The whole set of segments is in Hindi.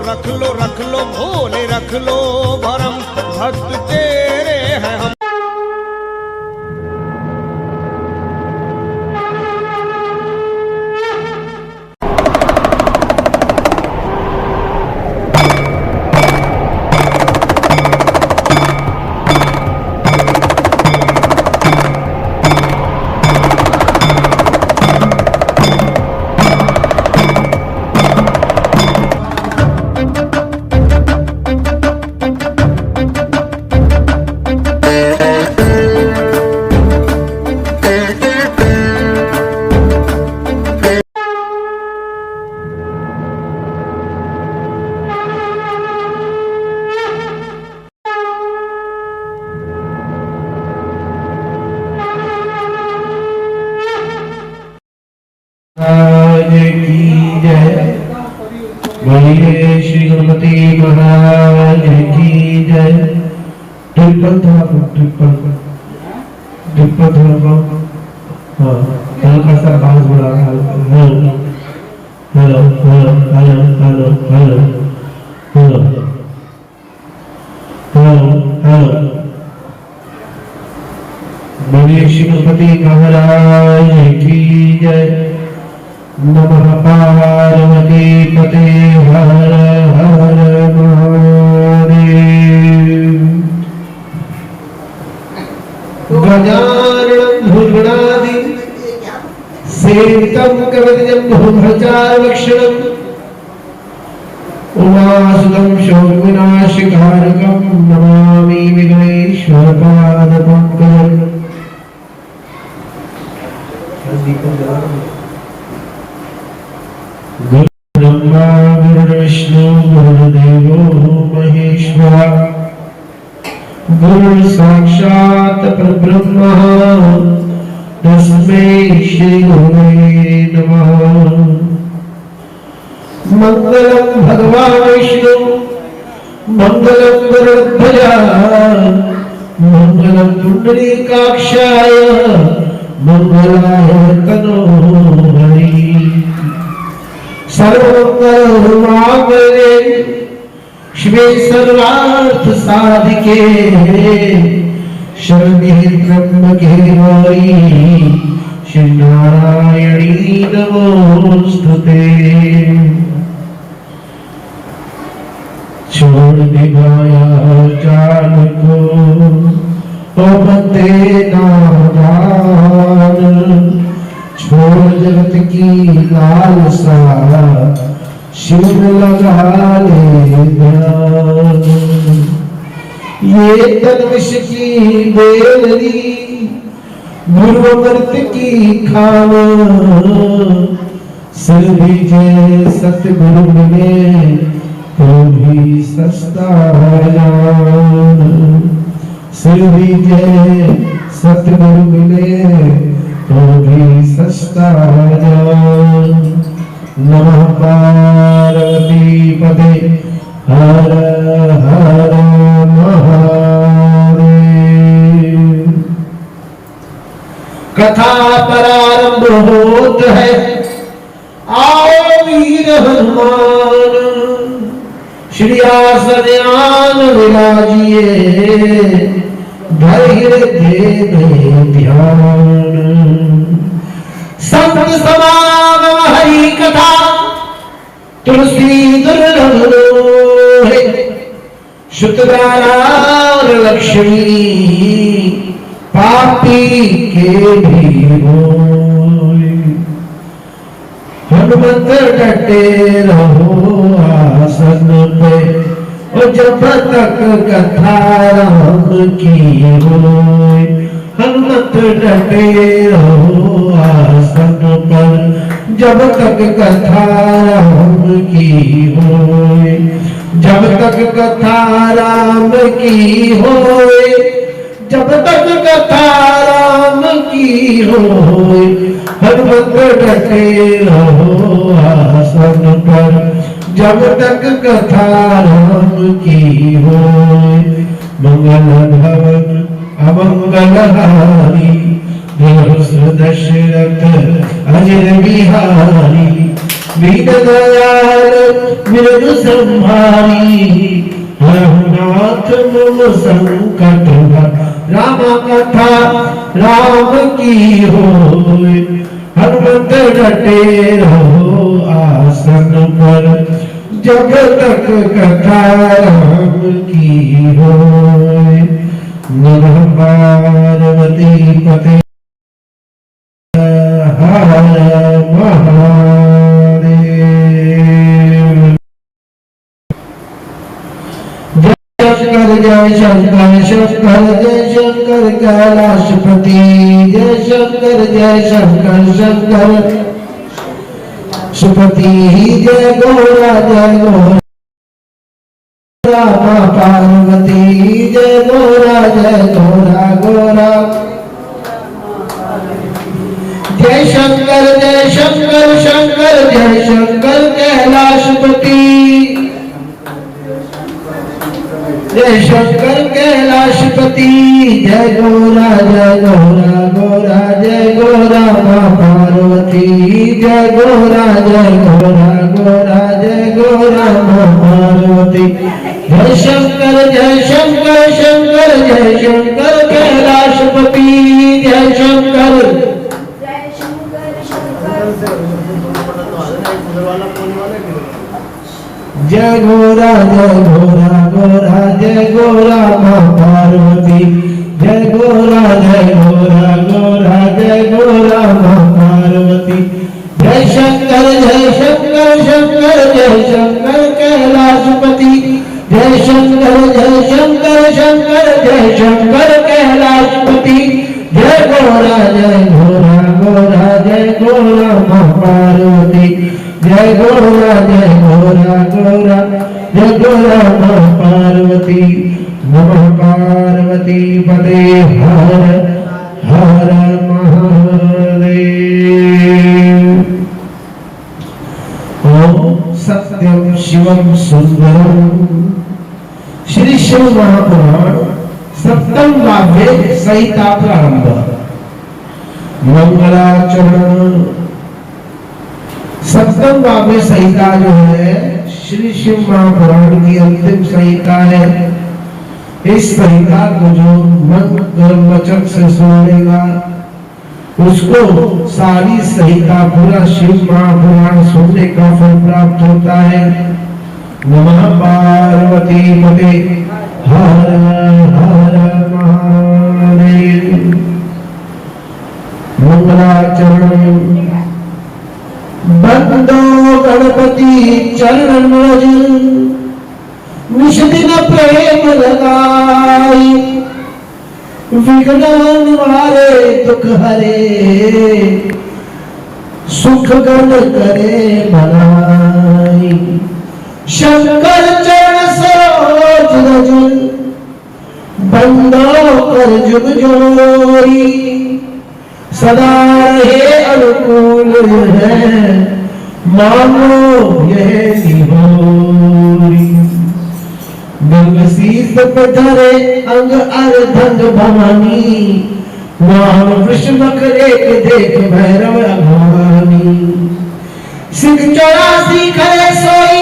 रख लो भोले रख लो भरम, भक्त तेरे हैं हम। की जय, बोलिए श्री गणपति महाराज की जय। ट्रिपल ट्रिपल हाँ, हल्का सा आवाज बढ़ा। Hello hello hello hello hello hello hello hello hello. बोलिए श्री गणपति महाराज की जय। नमः पार्वती पते हर हर महादेव। गजाननं भुजगणादि सेवितं कवचजं बहुभुजालक्षणं, उमासुतं शोकविनाशकारकं नमामि विघ्नेश्वरपादपङ्कजम्। गुरु ब्रह्मा गुरुर्विष्णु गुरुर्देवो महेश्वरा, गुरु साक्षात् परब्रह्म तस्मै श्री गुरवे नमः। मंगलम भगवान विष्णु मंगलम गरुड़ध्वज मंगलम पुंडरीकाक्षाय मंगलाय तनोहरि। सर्वमंगलमांगल्ये शिवे सर्वार्थ साधिके, शरण्ये त्र्यंबके गौरी श्री नारायणी नमोस्तुते। छोड़ दे माया जाल को ओ बंदे नादान, छोड़ जगत की लालसा शिव लगा ले ध्यान। ये तन विष की बेलरी गुरुमृत की खान, सिर दीजिए सतगुरु मिले तो भी सस्ता जान। सिर दीजिए सतगुरु मिले तो भी सस्ता जान। नमः पार्वती पते हर हर महादेव। कथा प्रारंभ होत है, आओ वीर हनुमान, श्री आसन विराजिए धर हृदय में ध्यान। संत समागम हरि कथा तुलसी दुर्लभ लोहे, शुतगारा और लक्ष्मी पापी के भी होए। हनुमत डटे रहो आसन पे, और जब तक कथा राम की होए। हनुमत डटे रहो आसन पर, जब तक कथा राम की होए। जब तक कथा राम की होए, जब तक कथा राम की होए। हनुमत डटे रहो आसन पर, जब तक कथा राम की होए। मंगल भवन अमंगल हारी, दशरथ अजर बिहारी वीर दयाल मृदु संहारी रघुनाथ मम संकट राम कथा राम की होय हनुमत डटे रहो आसन पर जब तक कथा राम की होय नमः पार्वती पते हर महादेव। जय शंकर शंकर जय शंकर कैलाशपति जय शंकर शंकर सुपति जय गौरा माँ पार्वती जय गौरा गौरा जय शंकर शंकर जय शंकर कैलाशपति जय शंकर कैलाशपति जय गौरा जय गौरा माँ पार्वती जय गौरा जय गौरा माँ पार्वती जय शंकर शंकर जय शंकर कैलाशपति जय शंकर जय गौरा जय गौरा माँ पार्वती जय गौरा जय गौरा माँ पार्वती जय शंकर जय शंकर कैलाशपति जय शंकर जय शंकर कैलाशपति जय गौरा जय गौरा माँ पार्वती जय गौरा जय गौरा माँ पार्वती नमः पार्वती पते हर हर महादेव। ओम सत्यम शिवम सुंदरम। श्री शिव महापुराण सप्तम काव्य संहिता प्रारंभ। मंगलाचरण। सप्तम काव्य संहिता जो है श्री शिव महापुराण की अंतिम संहिता है। इस संहिता को जो मन कर्म वचन से सुनेगा उसको सारी संहिता पूरा शिव महापुराण सुनने का फल प्राप्त होता है। नमः पार्वती पते हर हर महादेव। मंगलाचरण। बंदो गणपति चरण रज निष्दिन प्रेम लगाई विघ्न निवारे दुख हरे सुख गण करे भलाई। शंकर चरण सरोज रज बंदो कर जुग जोरी सदा रहे अनुकूल है मानो यह निहोरी। शीश पे धरे अंग अर्धंग भवानी नाम विष्णुक एक देख भैरव अघानी। सिंह 84 खरे सोई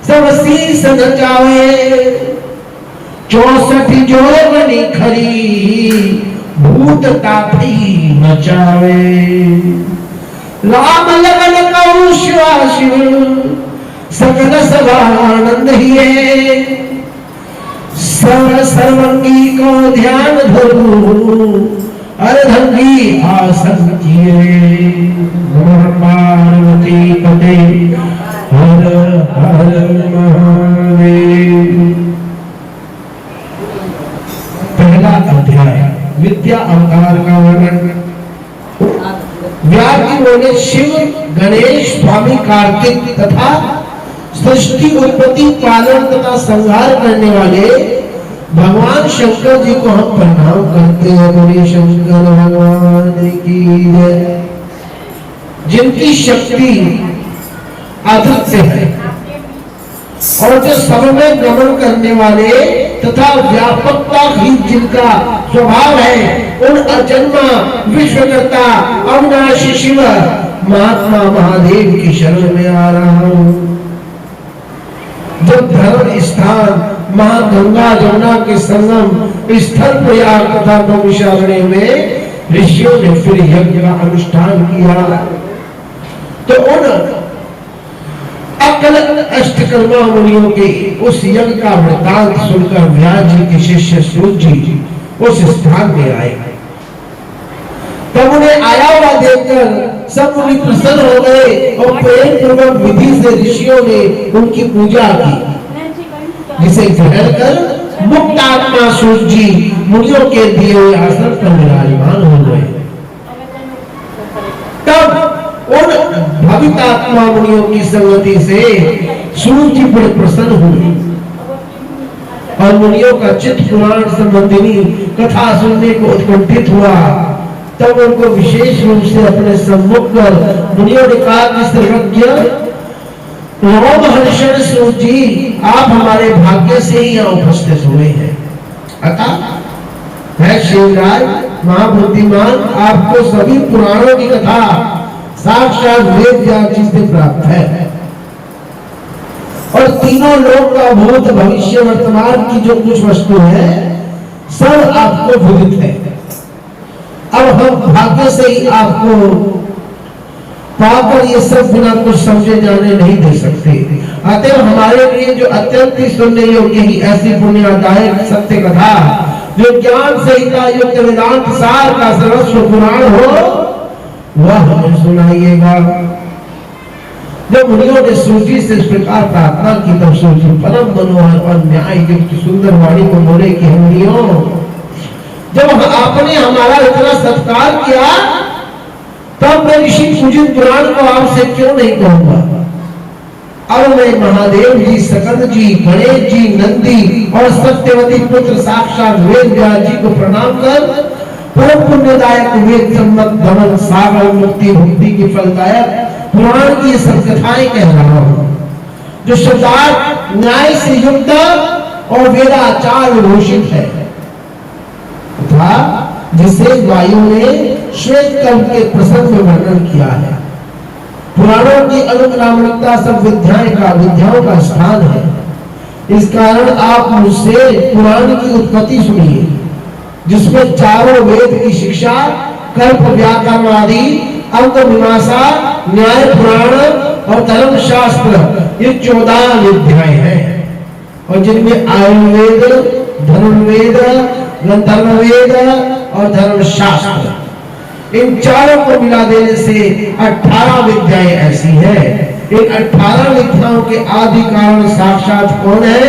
सब शीस नचावे 64 जोगनी खरी भूत तापी मचावे। राम लगन कहूँ शिवा शिव सकल सभानंद हिये सर्वंगी को ध्यान धरू अर्धंगी आसन किए। नमः पार्वती पते हर हर महादेव। पहला अध्याय विद्या अवतार का वर्णन। व्यास जी बोले शिव गणेश स्वामी कार्तिक तथा सृष्टि उत्पत्ति पालन तथा संहार करने वाले भगवान शंकर जी को हम प्रणाम करते हैं। बोले शंकर भगवान की जय। जिनकी शक्ति अद्भुत से है और जो सब में गमन करने वाले तथा व्यापकता ही जिनका स्वभाव है, उन अजन्मा विश्वकर्ता अविनाशी शिव महात्मा महादेव की शरण में आ रहा हूं। जब धर्म स्थान महागंगा जमुना के संगम स्थल प्रयाग तथा नौमिषारण्य में ऋषियों ने फिर यज्ञ का अनुष्ठान किया, तो उन अकल अष्टकर्मा मुनियों के उस यज्ञ का वृतांत सुनकर व्यास जी के शिष्य सूत जी उस स्थान में आए। तब उन्हें आया हुआ देखकर सब मुनि प्रसन्न हो गए और प्रेम पूर्वक विधि से ऋषियों ने उनकी पूजा की, जिसे ग्रहण कर मुक्त आत्मा सूत जी मुनियों के दिए हुए आसन पर विराजमान हो गए। तब उन भवितात्मा मुनियों की संगति से सूत जी बड़े प्रसन्न हुए और मुनियों का चित्त पुराण संबंधिनी कथा सुनने को उत्कंठित हुआ। तब उनको विशेष रूप से अपने सम्मुख कर मुनियों ने कहा कि सर्वज्ञ रोमहर्षण सूत जी, आप हमारे भाग्य से ही यहाँ उपस्थित हुए हैं। अतः है शिवराज महाबुद्धिमान, आपको सभी पुराणों की कथा साक्षात वेद व्यास जी से प्राप्त है और तीनों लोक का भूत भविष्य वर्तमान की जो कुछ वस्तु है सब आपको विदित है। अब हम भाग्य से ही आपको पाकर ये सब बिना कुछ समझे जाने नहीं दे सकते। अतः हमारे लिए जो अत्यंत ही सुनने योग्य ही ऐसी पुण्यदायक सत्य कथा जो ज्ञान संहिता युक्त वेदांत सार का सर्वस्व पुराण हो, वह हमें सुनाइएगा। जब मुनियों ने सूत जी से इस प्रकार प्रार्थना की, तब सूत जी परम मनोहर और न्याय युक्त सुंदर वाणी को बोले कि मुनियों, जब आपने हमारा इतना सत्कार किया, तब मैं ऋषि पूजित पुराण को आपसे क्यों नहीं कहूंगा। अब मैं महादेव जी, सकंद जी, गणेश जी, नंदी और सत्यवती पुत्र साक्षात वेद व्यास जी को प्रणाम कर परम पुण्यदायक वेद सम्मत धर्म सागर मुक्ति भक्ति की फलदायक पुराण की सब कथाएं कह रहा हूं, जो शब्दार्थ न्याय से युक्त और वेदाचार विभूषित है तथा जिसे वायु ने श्वेत कल्प के प्रसंग में वर्णन किया है। पुराणों की अनुग्रामणता सब विद्याओं का स्थान है। इस कारण आप मुझसे पुराण की उत्पत्ति सुनिए, जिसमें चारों वेद की शिक्षा, कल्प व्याकरण आदि, अंग मीमांसा, न्याय पुराण और धर्म शास्त्र, ये 14 विद्याएं हैं और जिनमें आयुर्वेद, धनुर्वेद, गंधर्ववेद और धर्म शास्त्र, इन चारों को मिला देने से 18 विद्याएं ऐसी है। इन 18 विद्याओं के आदि कारण साक्षात कौन है?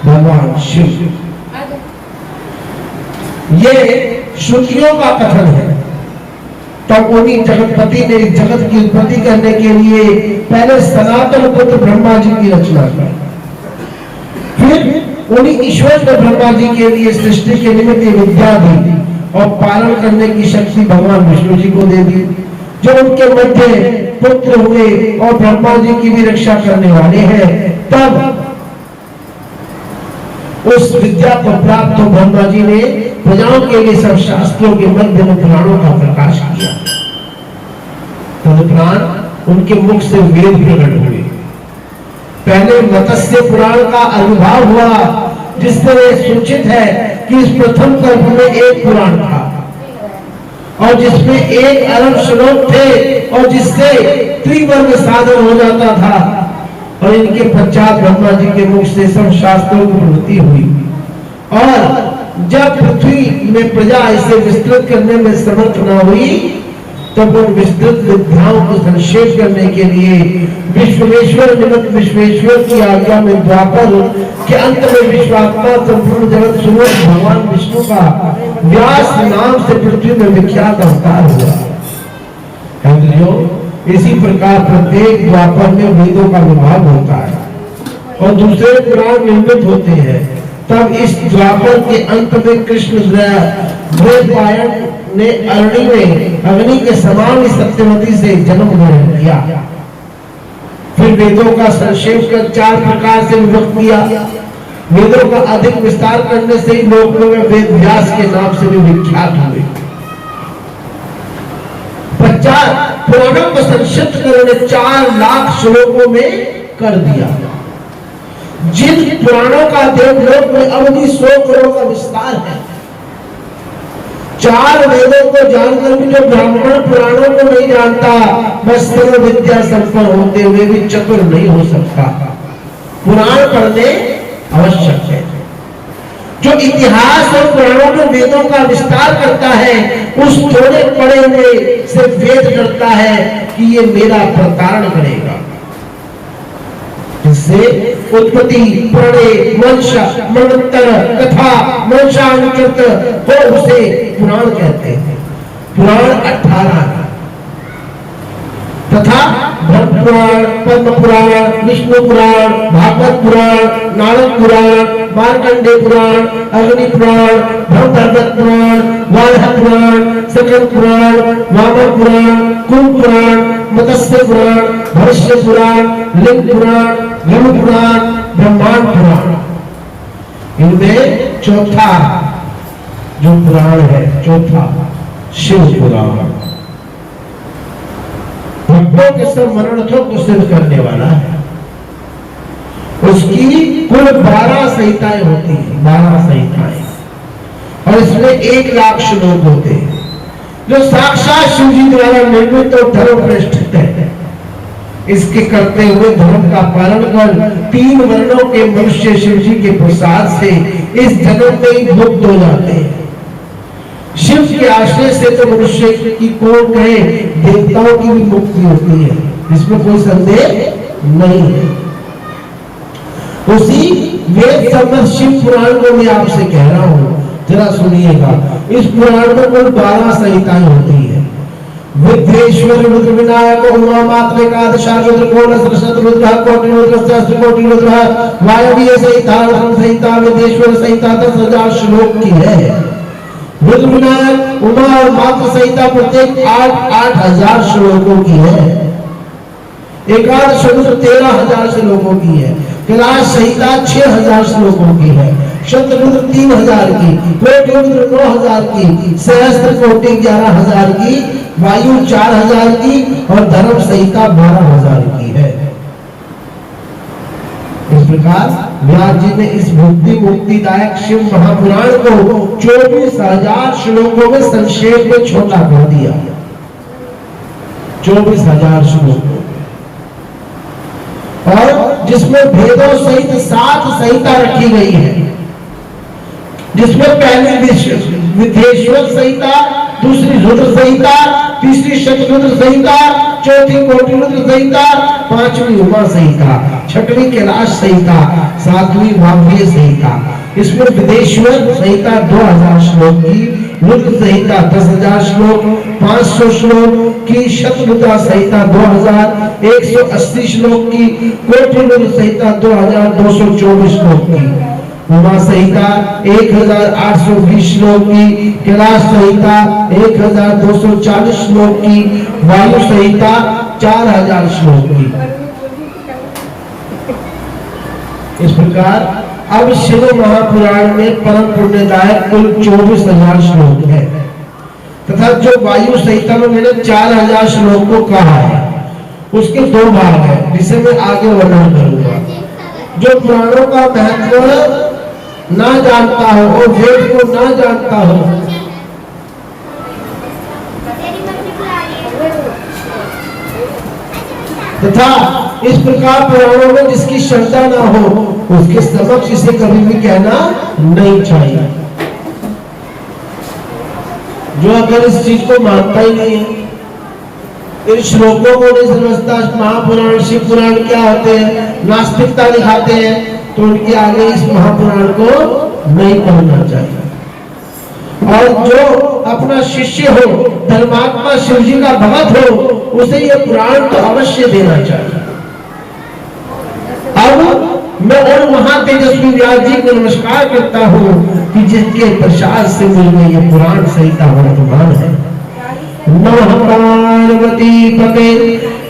भगवान शिव। ये श्रुतियों का कथन है। तब उन्हीं जगतपति ने जगत की उत्पत्ति करने के लिए पहले सनातन पुत्र ब्रह्मा जी की रचना की, फिर उन्हीं ईश्वर ने ब्रह्मा जी के लिए सृष्टि के निमित्त विद्या दी और पालन करने की शक्ति भगवान विष्णु जी को दे दी, जो उनके मध्य पुत्र हुए और ब्रह्मा जी की भी रक्षा करने वाले हैं। तब उस विद्या को प्राप्त हो ब्रह्मा जी ने प्रजाओं के लिए सब शास्त्रों के मध्य में पुराणों का प्रकाश किया। तदुपरांत उनके मुख से वेद प्रकट हुए। पहले मत्स्य पुराण का आविर्भाव हुआ, जिस तरह सूचित है कि इस प्रथम कल्प में एक पुराण था और जिसमें 1 अरब श्लोक थे और जिससे त्रिवर्ग साधन हो जाता था। और इनके पश्चात ब्रह्मा जी के मुख से सब शास्त्रों की प्रवृत्ति हुई और जब पृथ्वी में प्रजा इसे विस्तृत करने में समर्थ न हुई, तब उन विस्तृत विद्याओं को संक्षेप करने के लिए विश्वेश्वर निमित्त विश्वेश्वर की आज्ञा में द्वापर के अंत में विश्वात्मा संपूर्ण जगत स्वरूप भगवान विष्णु का व्यास नाम से पृथ्वी में विख्यात अवतार हुआ। इसी प्रकार प्रत्येक द्वापर में वेदों का विभाग होता है और दूसरे पुराण निर्मित होते हैं। तब इस द्वापर के अंत में कृष्ण द्वैपायन ने अरणी में अग्नि के समान सत्यवती से जन्म ग्रहण किया। फिर वेदों का संक्षेप कर 4 प्रकार से विभक्त किया। वेदों का अधिक विस्तार करने से ही लोगों में वेद व्यास के नाम से भी विख्यात हुए। 50 पुराणों को संक्षिप्त करने 4 लाख श्लोकों में कर दिया। जिन पुराणों का देवलोक में अवधि 100 करोड़ का विस्तार है, 4 वेदों को जानकर भी जो ब्राह्मण पुराणों को नहीं जानता, बस सर्व विद्या संपन्न होते हुए भी चतुर नहीं हो सकता। पुराण पढ़ने आवश्यक है। जो इतिहास और पुराणों में वेदों का विस्तार करता है, उस थोड़े पढ़े हुए से वेद डरता है कि ये मेरा प्रतारण करेगा। जिससे उत्पत्ति, प्रणय, वंश, मन्वंतर, कथा, वंशानुचरित को उसे पुराण कहते हैं। पुराण 18 है तथा ब्रह्म पुराण, पद्म पुराण, विष्णु पुराण, भागवत पुराण, नारद पुराण, मार्कंडेय पुराण, अग्नि पुराण, ब्रह्मदत्त पुराण, वाल्ह पुराण, सकल पुराण, वामन पुराण, कुंभ पुराण, मत्स्य पुराण, भविष्य पुराण, लिंग पुराण, गरुड़ पुराण, ब्रह्मांड पुराण। इनमें चौथा जो पुराण है, चौथा शिव पुराण, भक्तों के सब मनोरथों को सिद्ध करने वाला है। उसकी कुल 12 संहिताएं होती है, 12 संहिताएं, और इसमें 1 लाख श्लोक होते हैं, जो साक्षात शिव जी द्वारा निर्मित और धर्म प्रतिष्ठित है। इसके करते हुए धर्म का पालन कर 3 वर्णों के मनुष्य शिव जी के प्रसाद से इस जन्म में ही मुक्त हो जाते हैं। शिव के आश्रय से तो मनुष्य की कौन कहे, देवताओं की भी मुक्ति होती है, इसमें कोई संदेह नहीं है। उसी वेद संबंध शिव पुराण को मैं आपसे कह रहा हूं, जरा सुनिएगा। इस पुराण में कुल 12 संहिताएं होती है। विद्येश्वर रुद्र विनायक उमा मात्र एकादशा रुद्र कोण शत रुद्र कोटि रुद्र सहस्त्र कोटि रुद्र वायव्य संहिता, संहिता विद्येश्वर संहिता 10,000 श्लोक की है। रुद्र विनायक उमा और मात्र संहिता प्रत्येक 8,000 श्लोकों की है। एकादश रुद्र 13,000 श्लोकों की है। कैलाश संहिता 6,000 श्लोकों की है। शतरुद्र 3,000 की, कोटि रुद्र 9,000 की, सहस्त्र कोटि 11,000 की, वायु 4,000 की और धर्म संहिता 12,000 की है। इस प्रकार व्यास जी ने इस बुद्धि मुक्तिदायक शिव महापुराण को 24,000 श्लोकों में संक्षेप में छोटा कर दिया। 24,000 श्लोकों, और जिसमें भेदों सहित 7 संहिता रखी गई है, जिसमें पहली विद्येश्वर संहिता, दूसरी रुद्र संहिता, तीसरी शतरुद्र संहिता, चौथी कोटि रुद्र संहिता, 5वीं उमा संहिता, 6वीं कैलाश संहिता, 7वीं वाग्देव संहिता। इसमें विदेश्वर संहिता 2,000 श्लोक की, रुद्र संहिता 10,000 श्लोक, 500 श्लोक की, शतरुद्र संहिता 2,180 श्लोक की, कोटि रुद्र संहिता 2,224 श्लोक की, उमा संहिता 1,820 श्लोक की, कैलाश संहिता 1,240 श्लोक की, वायु संहिता 4,000 श्लोक की। इस प्रकार अब शिव महापुराण में परम पुण्यदायक कुल 24,000 श्लोक है, तथा जो वायु संहिता में मैंने 4,000 श्लोक को कहा है, उसके 2 भाग है, जिसे मैं आगे वर्णन करूंगा। जो पुराणों का महत्व ना जानता हो और वेद को ना जानता हो, तथा इस प्रकार पुराणों में जिसकी श्रद्धा ना हो, उसके समक्ष इसे कभी भी कहना नहीं चाहिए। जो अगर इस चीज को मानता ही नहीं है, इन श्लोकों को नहीं समझता, महापुराण शिव पुराण क्या होते हैं, नास्तिकता दिखाते हैं, तो उनके आगे इस महापुराण को नहीं पढ़ना चाहिए। और जो अपना शिष्य हो, धर्मात्मा शिव जी का भक्त हो, उसे यह पुराण तो अवश्य देना चाहिए। अब मैं और महातेजस्वी व्यास जी को नमस्कार करता हूँ कि जिनके प्रसाद से मुझे ये पुराण संहिता वर्तमान है। नमः पार्वती पते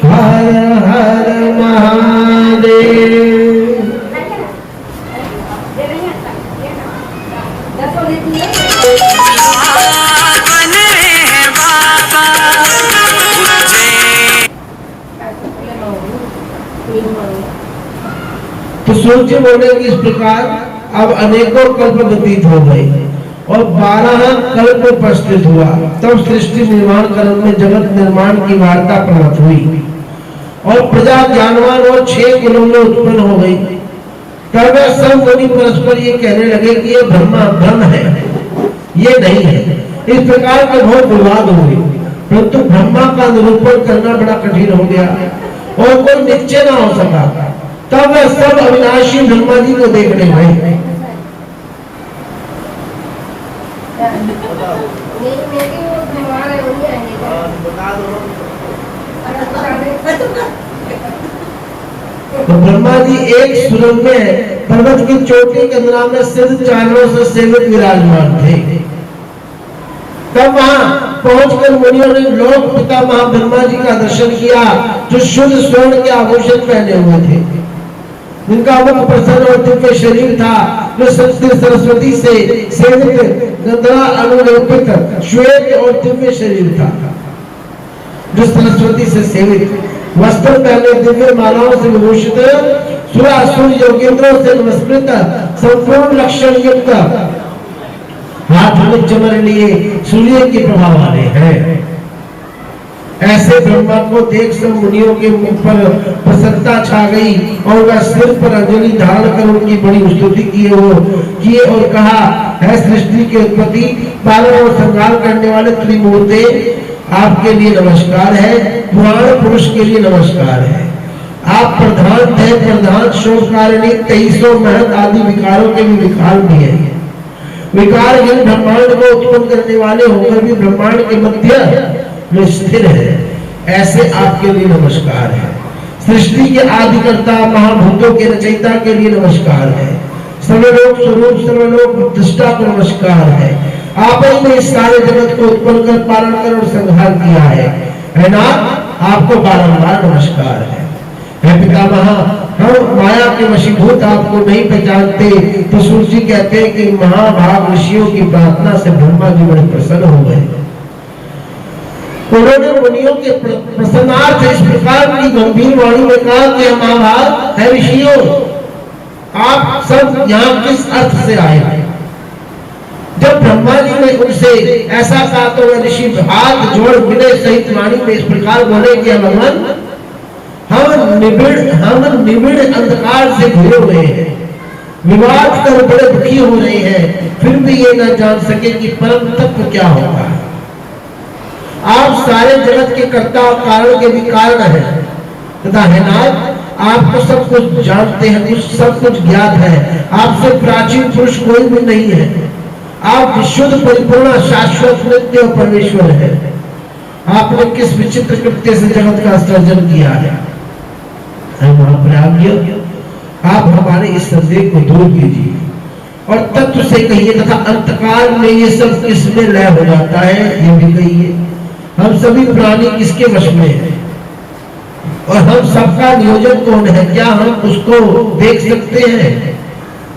हर हर महा सूर्य जी बोले कि इस प्रकार अब अनेकों कल्प व्यतीत हो गए और 12 कल्प उपस्थित हुआ, तब सृष्टि निर्माण क्रम में जगत निर्माण की वार्ता प्रकट हुई और प्रजा ज्ञानवान और 6 कुलों में उत्पन्न हो गई। तब वे सब मुनि परस्पर ये कहने लगे कि ये ब्रह्मा ब्रह्म है, ये नहीं है। इस प्रकार के बहुत विवाद हुए, परंतु ब्रह्मा का निरूपण करना बड़ा कठिन हो गया और कोई निश्चय न हो सका। तब वे सब अविनाशी ब्रह्मा जी को देखने गए। तो ब्रह्मा जी एक सुरंग में पर्वत की चोटी के अंदर में सिद्ध चारणों से सेवित विराजमान थे। तब वहां पहुंचकर मुनियों ने लोक पिता ब्रह्मा जी का दर्शन किया, जो शुद्ध स्वर्ण के आभूषण पहने हुए थे, जिनका मुख प्रसन्न और दिव्य शरीर था, जो सरस्वती से सेवित गंधरा अनुलेपित श्वेत और दिव्य शरीर था, जो सरस्वती से सेवित वस्त्र पहने दिव्य मालाओं से विभूषित सुरासुर योगेंद्रों से नमस्कृत संपूर्ण लक्षण युक्त हाथ में चमर लिए सूर्य के प्रभाव वाले हैं। ऐसे ब्रह्मा को देख सब मुनियों के मुख पर प्रसन्नता छा गई और वह सिर पर अंजलि धारण कर उनकी बड़ी स्तुति किए और कहा, है सृष्टि की उत्पत्ति पालन और संहार करने वाले त्रिमूर्ति, आपके लिए नमस्कार है। पुराण पुरुष के लिए नमस्कार है। आप प्रधान थे, प्रधान शोकारिणी 2300 महत आदि विकारों के भी विकार भी है। विकार हीन ब्रह्मांड को उत्पन्न करने वाले होकर भी ब्रह्मांड के मध्य में स्थिर है, ऐसे आपके लिए नमस्कार है। सृष्टि के आदिकर्ता महाभूतों के रचयिता के लिए नमस्कार है। सर्वलोक स्वरूप सर्वलोक दृष्टा को नमस्कार है। आप ही ने इस सारे जगत को उत्पन्न कर पालन कर और संहार किया है ना? आपको बारंबार नमस्कार है। पितामह, हम माया के वशीभूत आपको नहीं पहचानते। तो सूर्य जी कहते हैं कि महाभाग ऋषियों की प्रार्थना से ब्रह्मा जी बड़े प्रसन्न हो गए। उन्होंने मुनियों के प्रसन्नार्थ इस प्रकार की गंभीर वाणी में कहा कि महाभाग है ऋषियों, आप सब यहाँ किस अर्थ से आए हैं? जब ब्रह्मा जी ने उनसे ऐसा कहा तो वह ऋषि हाथ जोड़ विनय सहित वाणी में इस प्रकार बोले कि भगवान, हम निबिड़ अंधकार से घिरे हुए हैं, विवाद कर बड़े दुखी हो रहे हैं, फिर भी ये न जान सके कि परम तत्व क्या होगा। आप सारे जगत के कर्ता और कारण के भी कारण हैं तथा है नाथ, आप तो सब कुछ जानते हैं, सब कुछ ज्ञात है। आपसे प्राचीन पुरुष कोई भी नहीं है। आप विशुद्ध परिपूर्ण शाश्वत नित्य परमेश्वर है। आपने किस विचित्र कृत्य से जगत का सृजन किया है। महाप्राज्ञ, आप हमारे इस संदेह को दूर कीजिए और तत्व से कहिए तथा अंतकाल में ये सब किसमें लय हो जाता है ये भी कहिए। हम सभी प्राणी किसके वश में हैं और हम सबका नियोजन कौन है, क्या हम उसको देख सकते हैं?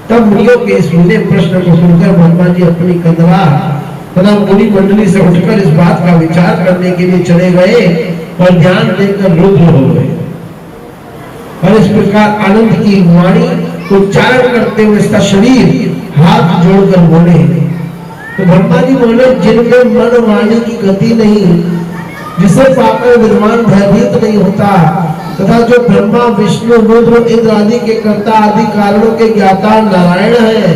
तब मुनियों के इस विनय प्रश्न को सुनकर ब्रह्मा जी अपनी कंदरा तथा मुनि मंडली से उठकर इस बात का विचार करने के लिए चले गए और ध्यान देकर रुद्र हो गए और इस प्रकार आनंद की वाणी उच्चारण करते हुए इसका शरीर हाथ जोड़कर बोले। तो ब्रह्मा जी बोले, जिनके मन वाणी की गति नहीं, जिसे पाकर विद्वान भयभीत नहीं होता तथा जो ब्रह्मा विष्णु रुद्र इंद्र आदि के कर्ता आदि कारणों के ज्ञाता नारायण है,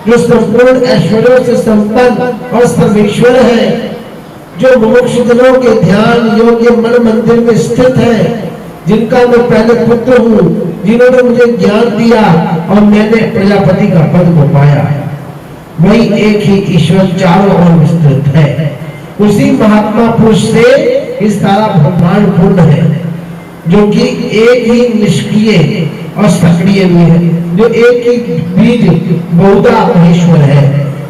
जो संपूर्ण ऐश्वर्यों से संपन्न और सर्वेश्वर है, जो मोक्षजनों के ध्यान योग्य मन मंदिर में स्थित है, जिनका मैं पहले पुत्र हूँ, जिन्होंने मुझे ज्ञान दिया और मैंने प्रजापति का पद को पाया, वही एक ही ईश्वर चारों ओर विस्तृत है। उसी महात्मा पुरुष से इस सारा ब्रह्मांड पूर्ण है, जो कि एक ही निष्क्रिय और सक्रिय भी है, जो एक ही बीज बहुधा महेश्वर है।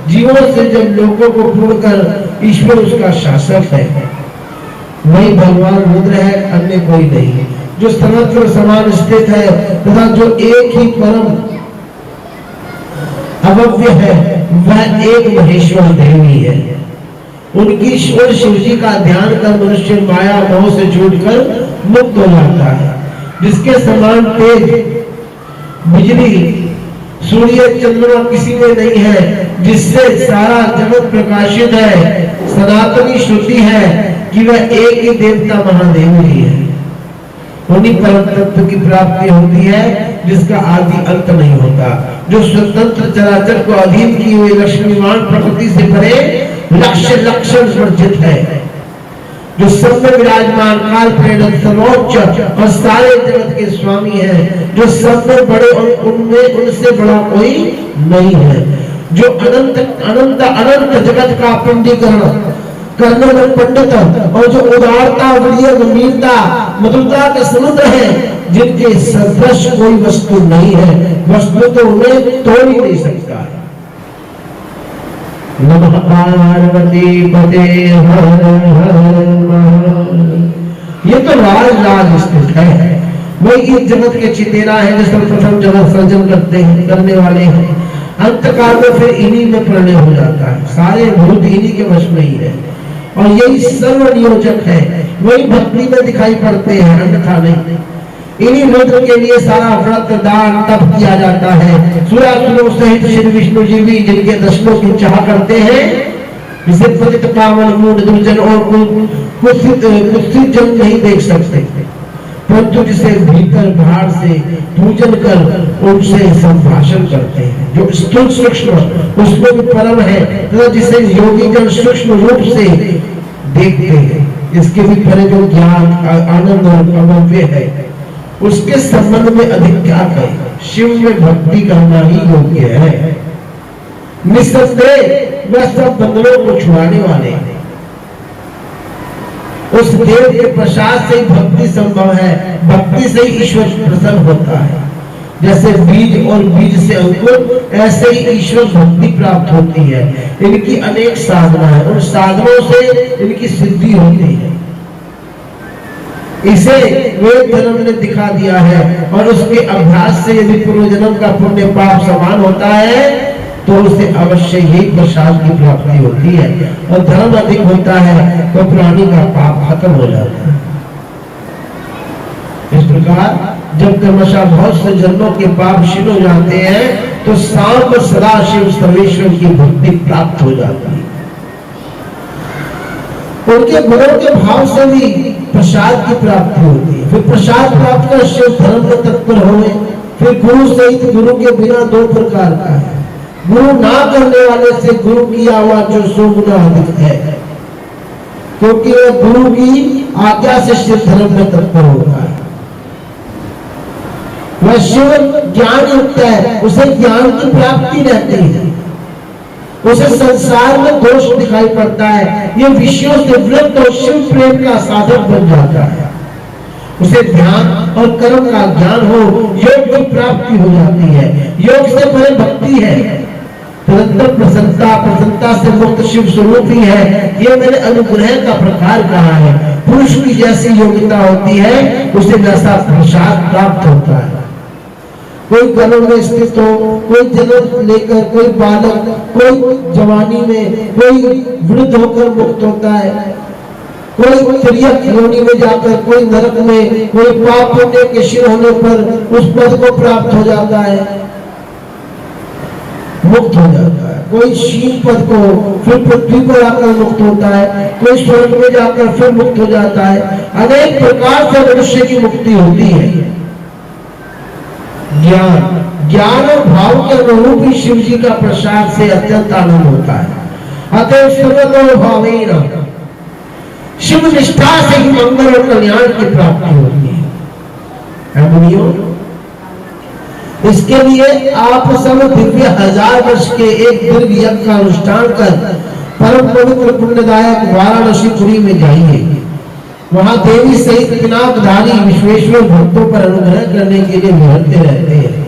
जीवों से जब लोगों को पूर्ण कर ईश्वर उसका शासक है, वही भगवान रुद्र है, अन्य कोई नहीं है। जो सर्वत्र समान स्थित है तथा जो एक ही परम अव्यय है, वह एक महेश्वर देवी है। उनकी शिव जी का ध्यान कर मनुष्य माया मोह से छूटकर मुक्त हो जाता है। जिसके समान तेज बिजली, सूर्य, चंद्रमा किसी में नहीं है, जिससे सारा जगत प्रकाशित है। सनातनी श्रुति है कि वह एक ही देवता महादेव ही है। उन्हीं परम तत्व की प्राप्ति होती है जिसका आदि अंत नहीं होता, जो स्वतंत्र चराचर को अधीन किए हुए लक्ष्मीवान प्रकृति से परे लक्ष्य लक्षण वर्जित है, जो सब में विराजमान काल प्रेरक सर्वोच्च और सारे जगत के स्वामी है, जो सब में बड़े और उनमें उनसे बड़ा कोई नहीं है, जो अनंत अनंत अनंत जगत का पिंडीकरण करने में पंडित और जो उदारता, वीर्य, गंभीरता, मधुरता के समुद्र है, जिनके सदृश कोई वस्तु नहीं है, वस्तु तो उन्हें तोड़ ही नहीं सकता है। नमः पार्वती पते हर हर महादेव। ये तो राज स्थित है, वही इस जगत के चितेरा है, जिस पर प्रथम जगत सर्जन करने वाले हैं। अंतकाल में फिर इन्हीं में प्रलय हो जाता है, सारे भूत इन्हीं के वश में ही है, और यही सर्व नियोजक है, वही भक्ति में दिखाई पड़ते हैं, अन्यथा नहीं। इन्हीं रुद्र के लिए सारा व्रत, दान, तप किया जाता है। सुरासुरों सहित श्री विष्णु जी भी जिनके दर्शनों की चाह करते हैं, जिसे पतित पावन मूढ़ दुर्जन और कुत्सित जन नहीं देख सकते, परंतु जिसे भीतर बाहर से पूजन कर उनसे संभाषण करते हैं, जो स्थूल सूक्ष्म उसमें भी परम है, तथा जिसे योगी जन सूक्ष्म रूप से देखते हैं, इसके भी परे जो ज्ञान, आनंद और अनुभव है, उसके संबंध में अधिक क्या कहें। शिव में भक्ति करना ही योग्य है। निस्संदेह वह सब बंधनों को छुड़ाने वाले हैं। उस देव के प्रसाद से ही भक्ति संभव है, भक्ति से ही ईश्वर प्रसन्न होता है। जैसे बीज और बीज से अंकुर, ऐसे ही ईश्वर भक्ति प्राप्त होती है। इनकी अनेक साधना है, उन साधनों से इनकी सिद्धि होती है। इसे वेद धर्म ने दिखा दिया है, और उसके अभ्यास से यदि पूर्व जन्म का पुण्य पाप समान होता है तो उसे अवश्य ही प्रसाद की प्राप्ति होती है, और धर्म अधिक होता है तो प्राणी का पाप खत्म हो जाता है। इस प्रकार जब क्रमशः बहुत से जन्मों के पाप क्षीण हो जाते हैं तो सांब सदाशिव सर्वेश्वर की भक्ति प्राप्त हो जाती है। उनके गुणों के भाव से भी प्रसाद की प्राप्ति होती है। फिर प्रसाद प्राप्त कर शिव धर्म में तत्पर हुए। फिर गुरु सहित गुरु के बिना दो प्रकार का है, गुरु ना करने वाले से गुरु किया हुआ जो 100 गुना अधिक है, क्योंकि वह गुरु की आज्ञा से शिव धर्म में तत्पर होता है। वह शिव ज्ञान युक्त है, उसे ज्ञान की प्राप्ति रहती है, उसे संसार में दोष दिखाई पड़ता है, ये विषयों से वृत्त और शिव प्रेम का साधक बन जाता है। उसे ध्यान और कर्म का ज्ञान हो, योग की प्राप्ति हो जाती है। योग से परे भक्ति है, निरंतर प्रसन्नता से मुक्त शिव स्वरूप ही है। ये मैंने अनुग्रह का प्रकार कहा है। पुरुष की जैसी योग्यता होती है उसे वैसा प्रसाद प्राप्त होता है। कोई गर्भ में स्थित हो, कोई जन्म लेकर, कोई बालक, कोई जवानी में, कोई वृद्ध होकर मुक्त होता है, कोई त्रियक योनि में जाकर, कोई नरक में, कोई पाप पुण्य के क्षीण होने पर उस पद को प्राप्त हो जाता है, मुक्त हो जाता है। कोई शील पद को फिर पृथ्वी पर आकर मुक्त होता है, कोई स्वर्ग में जाकर फिर मुक्त हो जाता है। अनेक प्रकार से मनुष्य की मुक्ति होती है। ज्ञान और भाव के अनुरूप ही शिव जी का प्रसाद से अत्यंत आनंद होता है। अतः सर्वतो भावेन, शिव निष्ठा से ही मंगल और कल्याण की प्राप्ति होती है। मुनियों, इसके लिए आप सब दिव्य 1000 वर्ष के एक दीर्घ यज्ञ का अनुष्ठान कर परम पवित्र पुण्यदायक वाराणसीपुरी में जाइए। वहां देवी सहित पिनाकधारी विश्वेश्वर भक्तों पर अनुग्रह करने के लिए विहरते रहते हैं।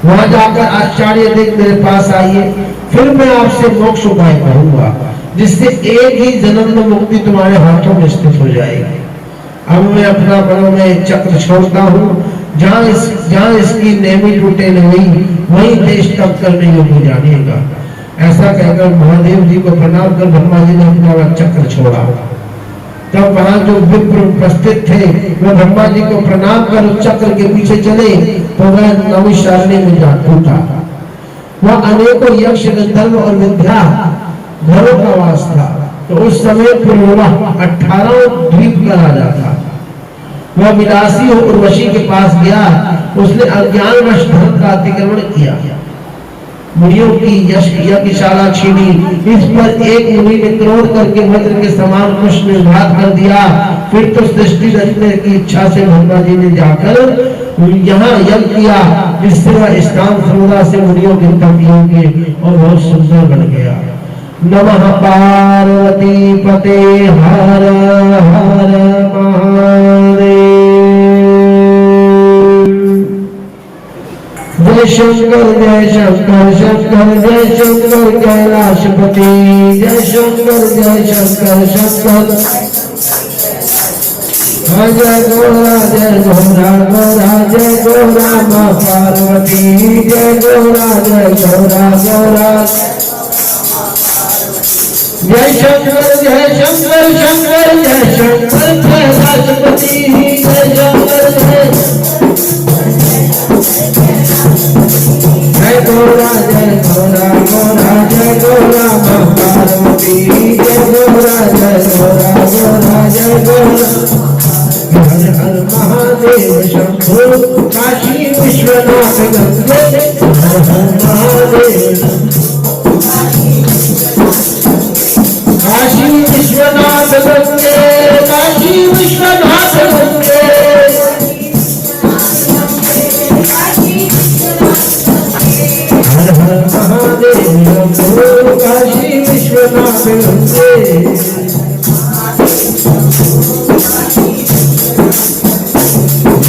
वहां जाकर आचार्य देव मेरे पास आइए, फिर मैं आपसे मोक्ष उपाय कहूंगा, जिससे एक ही जन्म में मुक्ति तुम्हारे हाथों में स्थित हो जाएगी। अब मैं अपना बड़ों में चक्र छोड़ता हूँ, जहाँ इसकी नेमी टूटे नहीं, वही देश तप करने योग्य जानिएगा। ऐसा कहकर महादेव जी को प्रणाम कर ब्रह्मा जी ने अपना चक्र छोड़ा। तब वहां जो विप्र उपस्थित थे वह ब्रह्मा जी को प्रणाम कर उस चक्र के पीछे चले पवन नविशारण्य में जा टूटा। वह अनेकों यक्ष गंधर्व और विद्या घरों का वास था। तो उस समय पूर्वा 18 द्वीप का राजा था। वह विलासी उर्वशी के पास गया। उसने अज्ञानवश धर्म का अतिक्रमण किया, मुनियों की यज्ञशाला छीनी। इस पर एक मुनि ने क्रोध करके वज्र के समान कुश में घात कर दिया। फिर तो सृष्टि रचने की इच्छा से ब्रह्मा जी ने जाकर यहाँ यज्ञ किया, जिससे वह स्थान सर्वदा से मुनियों के तक होंगे और बहुत सुंदर बन गया। नमः पार्वती पते हर हर महादेव। जय शंकर जय शंकर शंकर जय शंकर कैलाशपति। जय शंकर शंकर जय गौरा गौरा जय गौरा माँ पार्वती। जय गौरा गौरा जय शंकर शंकर जय शंकर कैलाशपति। जय शंकर जय गौरा गौरा जय गौरा माँ पार्वती। जय गौरा जय गौरा हर हर महादेव शंभो काशी विश्वनाथ गंगे। हर हर महादेव काशी विश्वनाथ गंगे। काशी विश्वनाथ गंगे। हर हर महादेव शंभो काशी विश्वनाथ गंगे।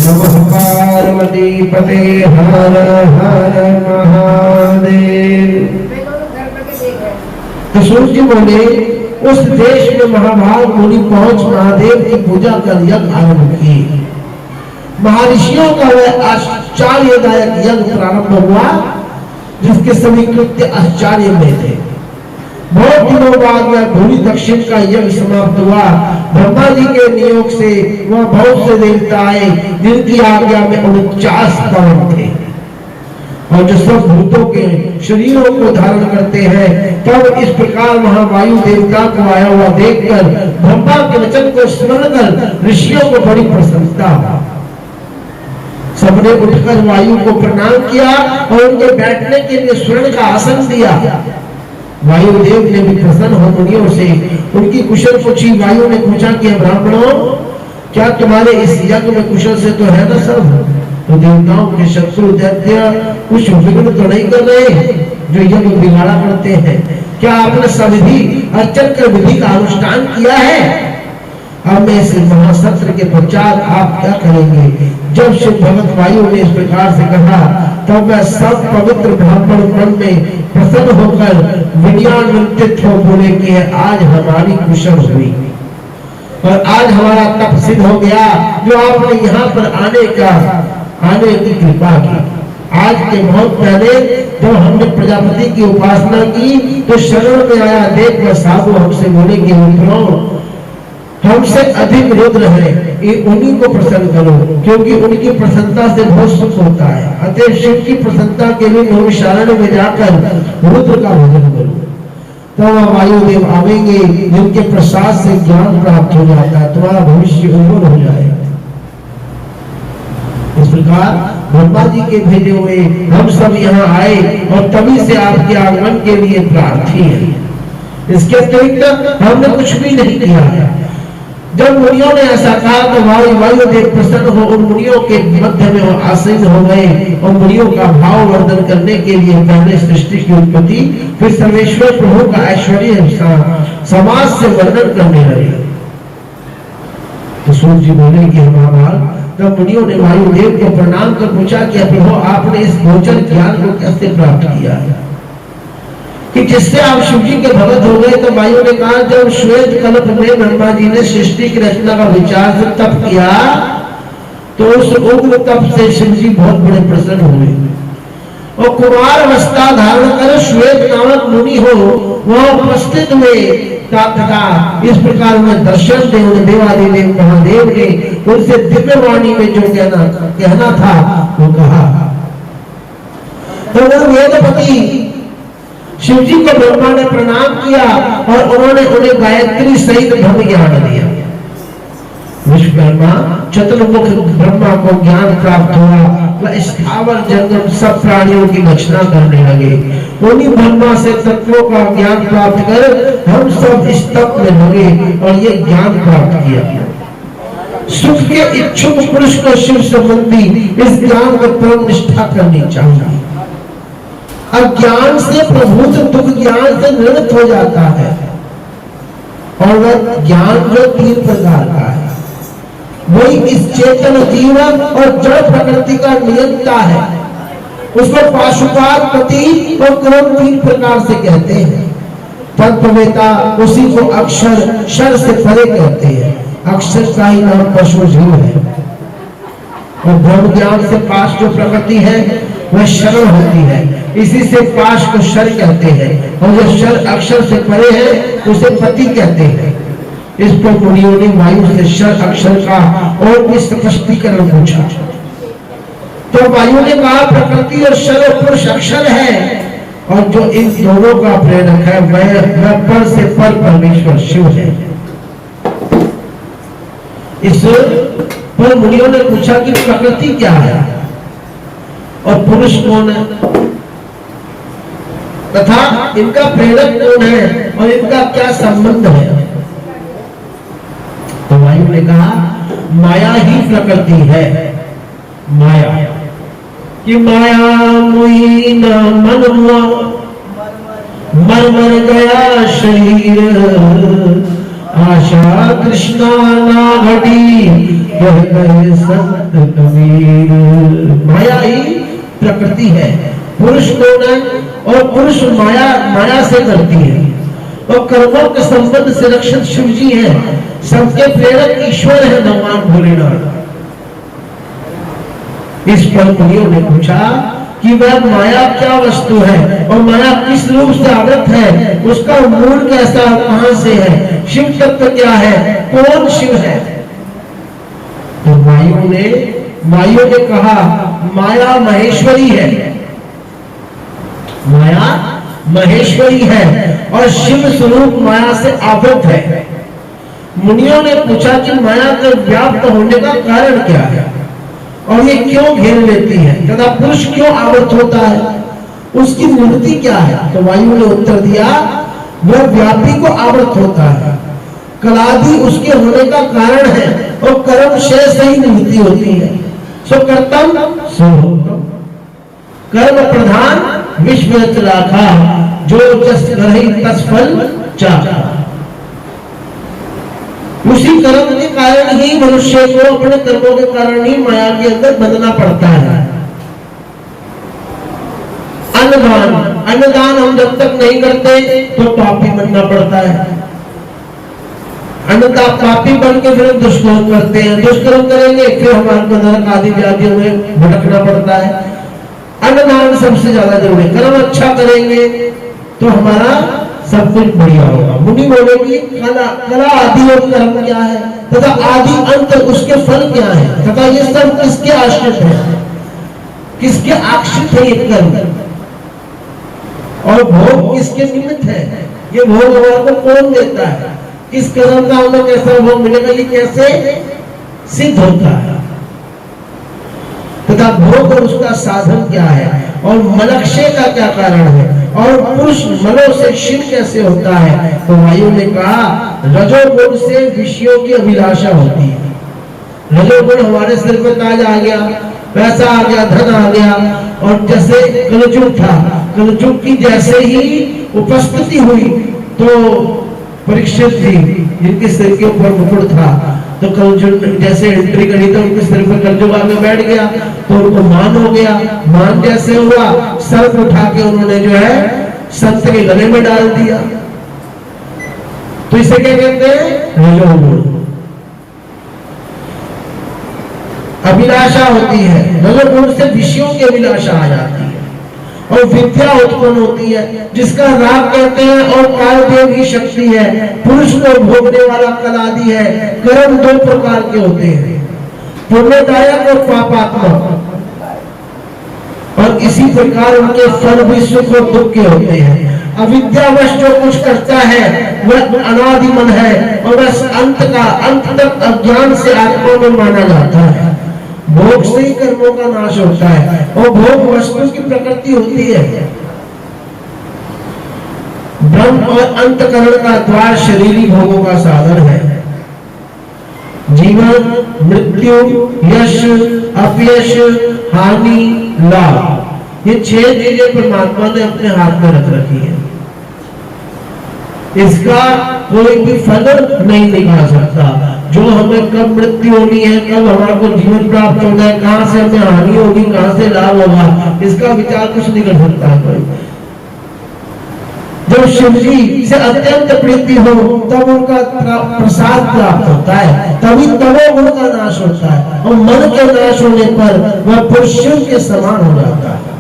नमः पार्वती पते हर हर महादेव। तो सूर्य बोले, उस देश में महाभाग मुनि पहुंच महादेव की पूजा कर यज्ञ आरंभ किए। महर्षियों का वह आश्चर्यदायक यज्ञ प्रारंभ हुआ, जिसके सभी कृत्य आश्चर्य में थे। बहुत दिनों बाद वह भूमि दक्षिण का यज्ञ समाप्त हुआ। ब्रह्मा जी के नियोग से वह बहुत से देवता आए, जिनकी आज्ञा में 49 पवन थे और जो सब भूतों के शरीरों को धारण करते हैं। तब इस प्रकार महावायु देवता को आया हुआ देखकर ब्रह्मा के वचन को स्मरण कर ऋषियों को बड़ी प्रसन्नता हुआ। सबने उठकर वायु को प्रणाम किया और उनके बैठने के लिए स्वर्ण का आसन दिया। वायुदेव ने भी प्रसन्न हो मुनियों से उनकी कुशल पूछी। वायु ने पूछा कि ब्राह्मणों, क्या तुम्हारे इस यज्ञ में कुशल से तो है ना सब? तो देवताओं के शत्रु दैत्य कुछ विघ्न तो नहीं कर रहे जो यज्ञ बिगाड़ा करते हैं? क्या आपने सविधि अर्चन कर विधि का अनुष्ठान किया है? अब मैं इस महासत्र के पश्चात आप क्या करेंगे? जब शिव भगत वायु ने इस प्रकार से कहा, तब वह सब पवित्र ब्राह्मण मन में प्रसन्न होकर विनयान्वित हो बोले कि आज हमारी कुशल हुई और आज हमारा तप सिद्ध हो गया, जो आपने यहाँ पर आने की कृपा की। आज के बहुत पहले जब हमने प्रजापति की उपासना की तो शरण में आया देख वह साधु हमसे बोले कि हमसे अधिक रुद्र है, उन्हीं को प्रसन्न करो, क्योंकि उनकी प्रसन्नता से बहुत सुख होता है। अतः शिव की प्रसन्नता के लिए नैमिषारण्य में जाकर रुद्र का भजन करो। तो वायुदेव आवेंगे, जिनके प्रसाद से ज्ञान प्राप्त हो जाता है, तुम्हारा भविष्य उज्ज्वल हो जाएगा। इस प्रकार ब्रह्मा जी के भेजे हुए हम सब यहाँ आए और तभी से आपके आगमन के लिए प्रार्थी हैं। इसके अतिरिक्त हमने कुछ भी नहीं किया है। जब मुनियों ने ऐसा कहा तो वायुदेव प्रसन्न हो उन मुनियों के मध्य में आसीन हो गए और मुनियों का भाव वर्धन करने के लिए पहले सृष्टि की उत्पत्ति, फिर सर्वेश्वर प्रभु का ऐश्वर्य समाज से वर्णन करने लगे। तो सूर्य जी बोले कि महाभाग, तब मुनियों ने वायुदेव को प्रणाम कर पूछा कि प्रभु आपने इस गोचर ज्ञान को कैसे प्राप्त किया है कि जिससे आप शिव जी के भगत हो गए? तो वायु ने कहा, जब श्वेत कल्प में ब्रह्मा जी ने सृष्टि की रचना का विचार से तप किया तो उस उग्र तप से शिव जी बहुत बड़े प्रसन्न हुए और कुमार अवस्था धारण कर श्वेत नामक मुनि हो वह उपस्थित हुए। तथा इस प्रकार उन्हें दर्शन दे, उन्हें देवादिदेव महादेव ने उनसे दिव्य वाणी में जो कहना था वो कहा। तो वो वेदपति शिव जी को ब्रह्मा ने प्रणाम किया और उन्होंने उन्हें गायत्री सहित ब्रह्म ज्ञान दिया। विश्वकर्मा चतुर्मुख ब्रह्मा को ज्ञान प्राप्त हुआ, वह स्थावर जंगम सब प्राणियों की रचना करने लगे। उन्हीं ब्रह्मा से तत्वों का ज्ञान प्राप्त कर हम सब इस तप में लगे और ये ज्ञान प्राप्त किया। सुख के इच्छुक पुरुष को शिव संबंधी इस ज्ञान में परम निष्ठा करनी चाहिए। अज्ञान से प्रभुत्व दुख ज्ञान से निवृत्त हो जाता है और वह ज्ञान जो 3 प्रकार का है वही इस चेतन जीवन और जड़ प्रकृति का नियंता है। उसको पाशुपात पति और क्रम 3 प्रकार से कहते हैं। तत्ववेता उसी को अक्षर शर से परे कहते हैं। अक्षर का ही नाम पशु जीव है और ब्रह्म ज्ञान से पाश जो प्रकृति है वह शरण होती है, इसी से पाश को शर कहते हैं और जो शर अक्षर से परे है उसे पति कहते हैं। इस पर मुनियों ने वायु से शर अक्षर का और भी स्पष्टीकरण पूछा। तो वायु ने कहा प्रकृति और शर पुरुष अक्षर है और जो इन दोनों का प्रेरक है वह पर से पर परमेश्वर शिव है। इस पर मुनियों ने पूछा कि प्रकृति क्या है और पुरुष कौन है तथा इनका प्रेरक कौन है और इनका क्या संबंध है। तो वायु ने कहा माया ही प्रकृति है। माया कि माया मुई न मन हुआ, मर मर गया शरीर, आशा कृष्णा ना घटी, यह कहे संत कबीर। माया ही प्रकृति है, पुरुष कौन है और पुरुष माया से करती है और कर्मों के संबंध से रक्षित शिव जी है। सबके प्रेरक ईश्वर है भगवान भोलेनाथ। इस पर मुनियों ने पूछा कि वह माया क्या वस्तु है और माया किस रूप से आवृत है, उसका मूल कैसा कहां से है, शिव तत्व क्या है, कौन शिव है। तो वायु ने कहा माया महेश्वरी है। माया महेश्वरी है और शिव स्वरूप माया से आवृत है। मुनियों ने पूछा कि माया के व्याप्त होने का कारण क्या है और ये क्यों घेर लेती है तथा पुरुष क्यों आवृत होता है, उसकी मूर्ति क्या है। तो वायु ने उत्तर दिया वह व्यापी को आवृत होता है, कलादि उसके होने का कारण है और कर्म शेष ही निवृत्ति होती है। सो कर्तम सो कर्म प्रधान विश्व राखा, जो जस रही तस फल चाखा। उसी कर्म के कारण ही मनुष्य को अपने कर्मों के कारण ही माया के अंदर बंधना पड़ता है। अन्नदान हम जब तक नहीं करते तो पापी बनना पड़ता है। अन्नदान पापी बन के फिर दुष्कर्म करते हैं, दुष्कर्म करेंगे फिर हमारे को नरक आदि व्याधियों में भटकना पड़ता है। अन्नदान सबसे ज्यादा जरूरी। कर्म अच्छा करेंगे तो हमारा सब कुछ बढ़िया होगा। मुनि बोलेगी कला आदि और कर्म क्या है तथा आदि अंत उसके फल क्या है तथा ये सब किसके आश्रित है, किसके आश्रित है ये कर्म और भोग किसके निमित्त है। ये भोग हमारे को कौन देता है, किस कर्म का हमें कैसा भोग मिलेगा, ये कैसे सिद्ध होता है तथा भोग और उसका साधन क्या है और मलक्षय का क्या कारण है और पुरुष मनो से शिव कैसे होता है। तो वायु ने कहा रजोगुण से विषयों की अभिलाषा होती है। रजोगुण हमारे सिर पे ताज आ गया, पैसा आ गया, धन आ गया और जैसे कलयुग था, कलयुग की जैसे ही उपस्थिति हुई तो परीक्षित थी जिनके सिर के ऊपर मुकुट था, तो कलयुग जैसे एंट्री करी तो उनके सिर पर कलयुग आके बैठ गया तो उनको मान हो गया। मान जैसे हुआ सर्प उठा के उन्होंने जो है संत के गले में डाल दिया। तो इसे क्या कहते हैं, रजोगुण। अभिलाषा होती है, रजोगुण से विषयों की अभिलाषा आ जाती है और विद्या उत्पन्न होती है जिसका राग कहते हैं, और कालदेव की शक्ति है, पुरुष को भोगने वाला कलादि है। कर्म दो प्रकार के होते हैं, पुण्यदायक और पापात्मक, और इसी प्रकार उनके फल भी सुख और दुख के होते हैं। अविद्यावश जो कुछ करता है वह अनादि मन है, और बस अंत तक अज्ञान से आत्मा में माना जाता है। भोग से ही कर्मों का नाश होता है, और भोग वस्तु की प्रकृति होती है। ब्रह्म और अंतकरण का द्वार शरीरी भोगों का साधन है। जीवन, मृत्यु, यश, अपयश, हानि, लाभ, ये 6 चीजें परमात्मा ने अपने हाथ में रख रखी है। इसका कोई भी फल नहीं निकाल सकता। जो हमें कब मृत्यु होनी है, कब हमारे को जीवन प्राप्त होना है, कहां से हमें हानि होगी, कहां से लाभ होगा, इसका विचार कुछ नहीं कर सकता है कोई। जब शिव जी से अत्यंत प्रीति हो तब उनका प्रसाद प्राप्त होता है, तभी तमोगुण का नाश होता है, और मन के नाश होने पर वह पुरुष शिव के समान हो जाता है।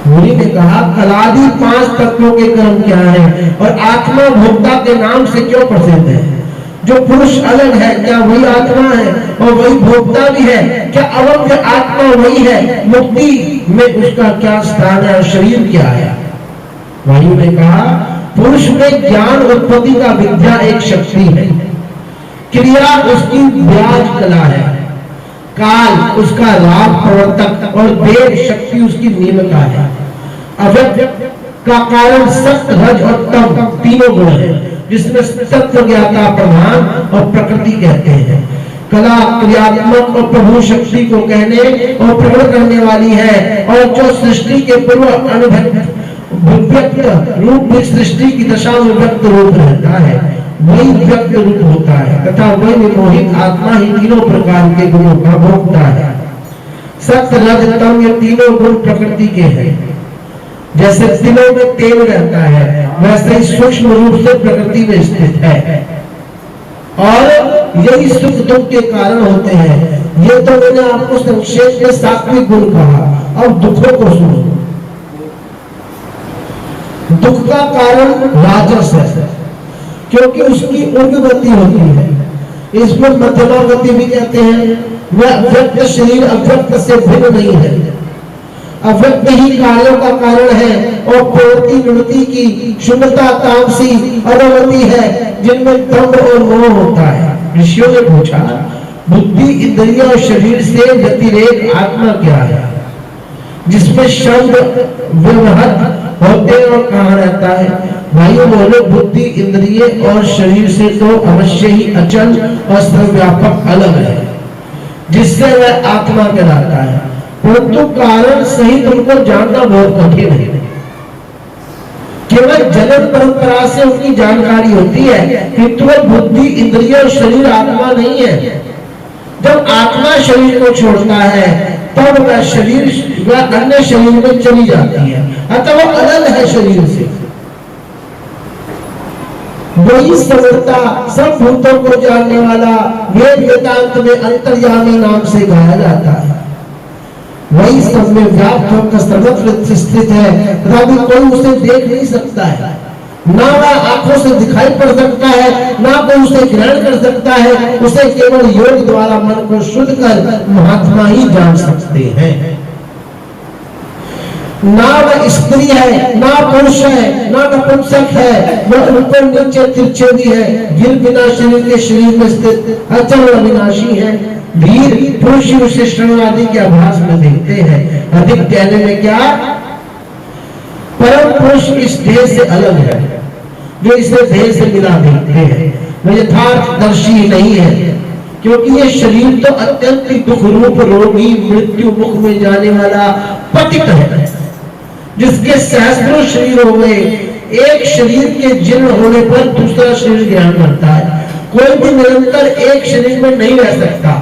मुनि ने कहा कलादि 5 तत्वों के कर्म क्या है, और आत्मा भोक्ता के नाम से क्यों प्रसिद्ध है? जो पुरुष अलग है, क्या वही आत्मा है और वही भोक्ता भी है? क्या अवध्य आत्मा वही है? मुक्ति में उसका क्या स्थान है और शरीर क्या है? वायु ने कहा पुरुष में ज्ञान उत्पत्ति का विद्या एक शक्ति है, क्रिया उसकी ब्याज कला है, काल उसका लाभ प्रवर्तक, और देव शक्ति उसकी नीमता है। अव्यक्त का कारण सत्य, रज और तम तीनों गुण है, जिसमें तत्व ज्ञाता प्रधान और प्रकृति कहते हैं। कला क्रियात्मक और प्रभु शक्ति को कहने और प्रकट करने वाली है, और जो सृष्टि के पूर्व अनुभक्त रूप में सृष्टि की दशा में व्यक्त रूप रहता है, वही व्यक्त रूप होता है, तथा वही विमोहित आत्मा ही तीनों प्रकार के गुणों का भोगता है। सत्य, रज, तम ये तीनों गुण प्रकृति के हैं। जैसे तिलों में तेल रहता है, वैसे ही सूक्ष्म रूप से प्रकृति में स्थित है, और यही सुख दुख के कारण होते हैं। ये तो मैंने आपको संक्षेप में सात्विक गुण कहा। अब दुखों को सुनो। दुख का कारण राजस है, क्योंकि उसकी उग्र गति होती है, इसमें मध्यमा गति भी कहते हैं। वह व्यक्त शरीर अव्यक्त से भिन्न नहीं है, अव्यक्त ही कार्यों का कारण है, और प्रवृत्ति निवृत्ति की शून्यता तामसी अधोगति है, जिनमें दम्भ और मोह होता है। ऋषियों ने पूछा बुद्धि, इंद्रिय और शरीर से व्यतिरेक आत्मा क्या है, जिसमें शब्द व्यवहार होते और कहाँ रहता है? भाइयों बोले बुद्धि, इंद्रिय और शरीर से तो अवश्य ही अचल और सर्वव्यापक अलग है, जिससे वह आत्मा कहलाता है, परंतु कारण सहित उनको जानना बहुत कठिन है। केवल जन्म परंपरा से उनकी जानकारी होती है, किंतु वह बुद्धि, इंद्रिय और शरीर आत्मा नहीं है। जब आत्मा शरीर को छोड़ता है तब वह शरीर वह अन्य शरीर में चली जाती है, अतः वह अलग है शरीर से। वही समर्था, सब भूतों को जानने वाला, वेद वेदांत में अंतर्यामी नाम से गाया जाता है। वही सब में व्याप्त होकर सर्वत्र स्थित है, तभी कोई उसे देख नहीं सकता है, ना वह आंखों से दिखाई पड़ सकता है, ना कोई उसे ग्रहण कर सकता है। उसे केवल योग द्वारा मन को शुद्ध कर महात्मा ही जान सकते हैं। ना वह स्त्री है, ना पुरुष है, ना नपुंसक है, वह ऊपर नीचे तिरछे भी है, गिर बिना शरीर के शरीर में स्थित अचल अविनाशी है। धीर पुरुष उसे श्रवण आदि के आभास में देखते हैं। अधिक कहने में क्या, परम पुरुष इस देह से अलग है, जो इसे देह से मिला देखते हैं। वह यथार्थदर्शी नहीं है, क्योंकि ये शरीर तो अत्यंत दुख रूप रोगी मृत्यु मुख में जाने वाला पतित है, जिसके सहस्त्रों शरीर हो गए। एक शरीर के जीर्ण होने पर दूसरा शरीर ग्रहण करता है। कोई भी निरंतर एक शरीर में नहीं रह सकता।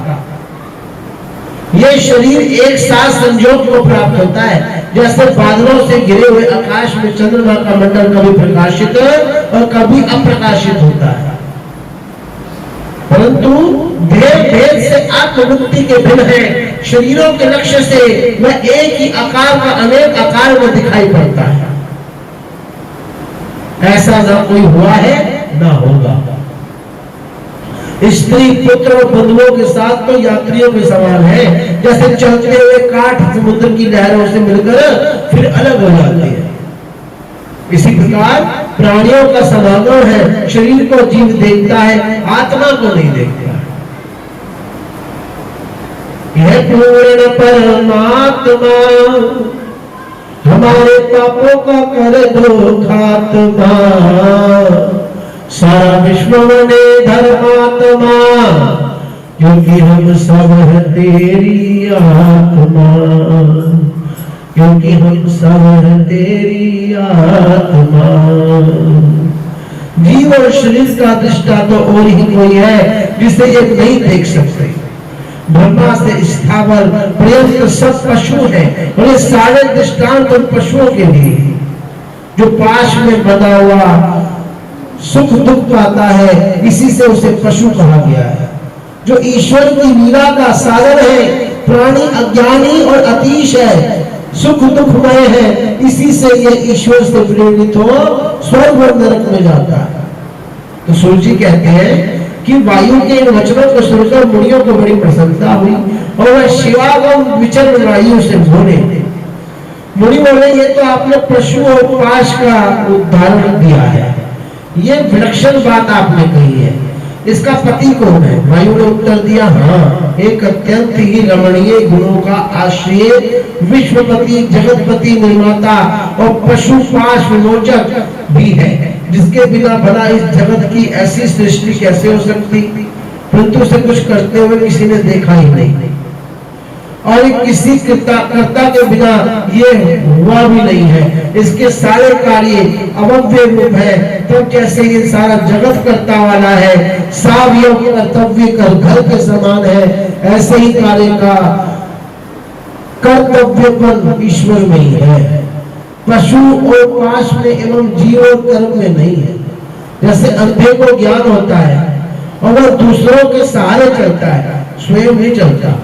ये शरीर एक साथ संयोग को प्राप्त होता है, जैसे बादलों से घिरे हुए आकाश में चंद्रमा का मंडल कभी प्रकाशित और कभी अप्रकाशित होता है। परंतु भेद भेद से आत्ममुक्ति के भिन्न है, शरीरों के लक्ष्य से वह एक ही आकार का अनेक आकार में दिखाई पड़ता है। ऐसा ना कोई हुआ है ना होगा। स्त्री पुत्र और बंधुओं के साथ तो यात्रियों के समान है, जैसे चलते हुए काठ समुद्र की लहरों से मिलकर फिर अलग हो जाते हैं। इसी प्रकार प्राणियों का समागम है, शरीर को जीव देखता है, आत्मा को नहीं देखता। यह पूर्ण परमात्मा हमारे पापों का कर दो खात्मा, सारा विश्व बने धर्मात्मा, क्योंकि हम सब है तेरी आत्मा, क्योंकि हम सब है तेरी आत्मा। जीव और शरीर का दृष्टा तो और ही कोई है जिसे ये नहीं देख सकते। ब्रह्मा से स्थावर पर्यंत सब पशु है, और ये सारे दृष्टांत उन पशुओं के लिए, जो पाश में बंधा हुआ सुख दुख पाता है, इसी से उसे पशु कहा गया है। जो ईश्वर की लीला का सागर है, प्राणी अज्ञानी और अतीश है, सुख दुखमय है, इसी से ये ईश्वर से प्रेरित हो स्वर्ग और नरक में जाता है। तो सूर्य जी कहते हैं कि वायु के इन वचनों को सुनकर मुनियों को बड़ी प्रसन्नता हुई, और वह शिवागम विचरण वायु से बोले। मुनि बोले, ये तो आपने पशु और पाश का उदाहरण दिया है, ये विलक्षण बात आपने कही है, इसका पति कौन है? वायु ने उत्तर दिया, हाँ, एक अत्यंत ही रमणीय गुणों का आश्रय, विश्वपति, जगतपति, निर्माता और पशु पाश विमोचक भी है, जिसके बिना भला इस जगत की ऐसी सृष्टि कैसे हो सकती, परंतु उसे कुछ करते हुए किसी ने देखा ही नहीं, और किसी कर्ता के बिना ये हुआ भी नहीं है। इसके सारे कार्य अवव्य रूप है, तो जैसे ये सारा जगत करता वाला है, सावियों के कर्तव्य कर घर के समान है, ऐसे ही कार्य का कर्तव्यपन ईश्वर में ही है, पशु और पाश में एवं जीव और कर्म में नहीं है। जैसे अंधे को ज्ञान होता है और वह दूसरों के सहारे चलता है, स्वयं नहीं चलता,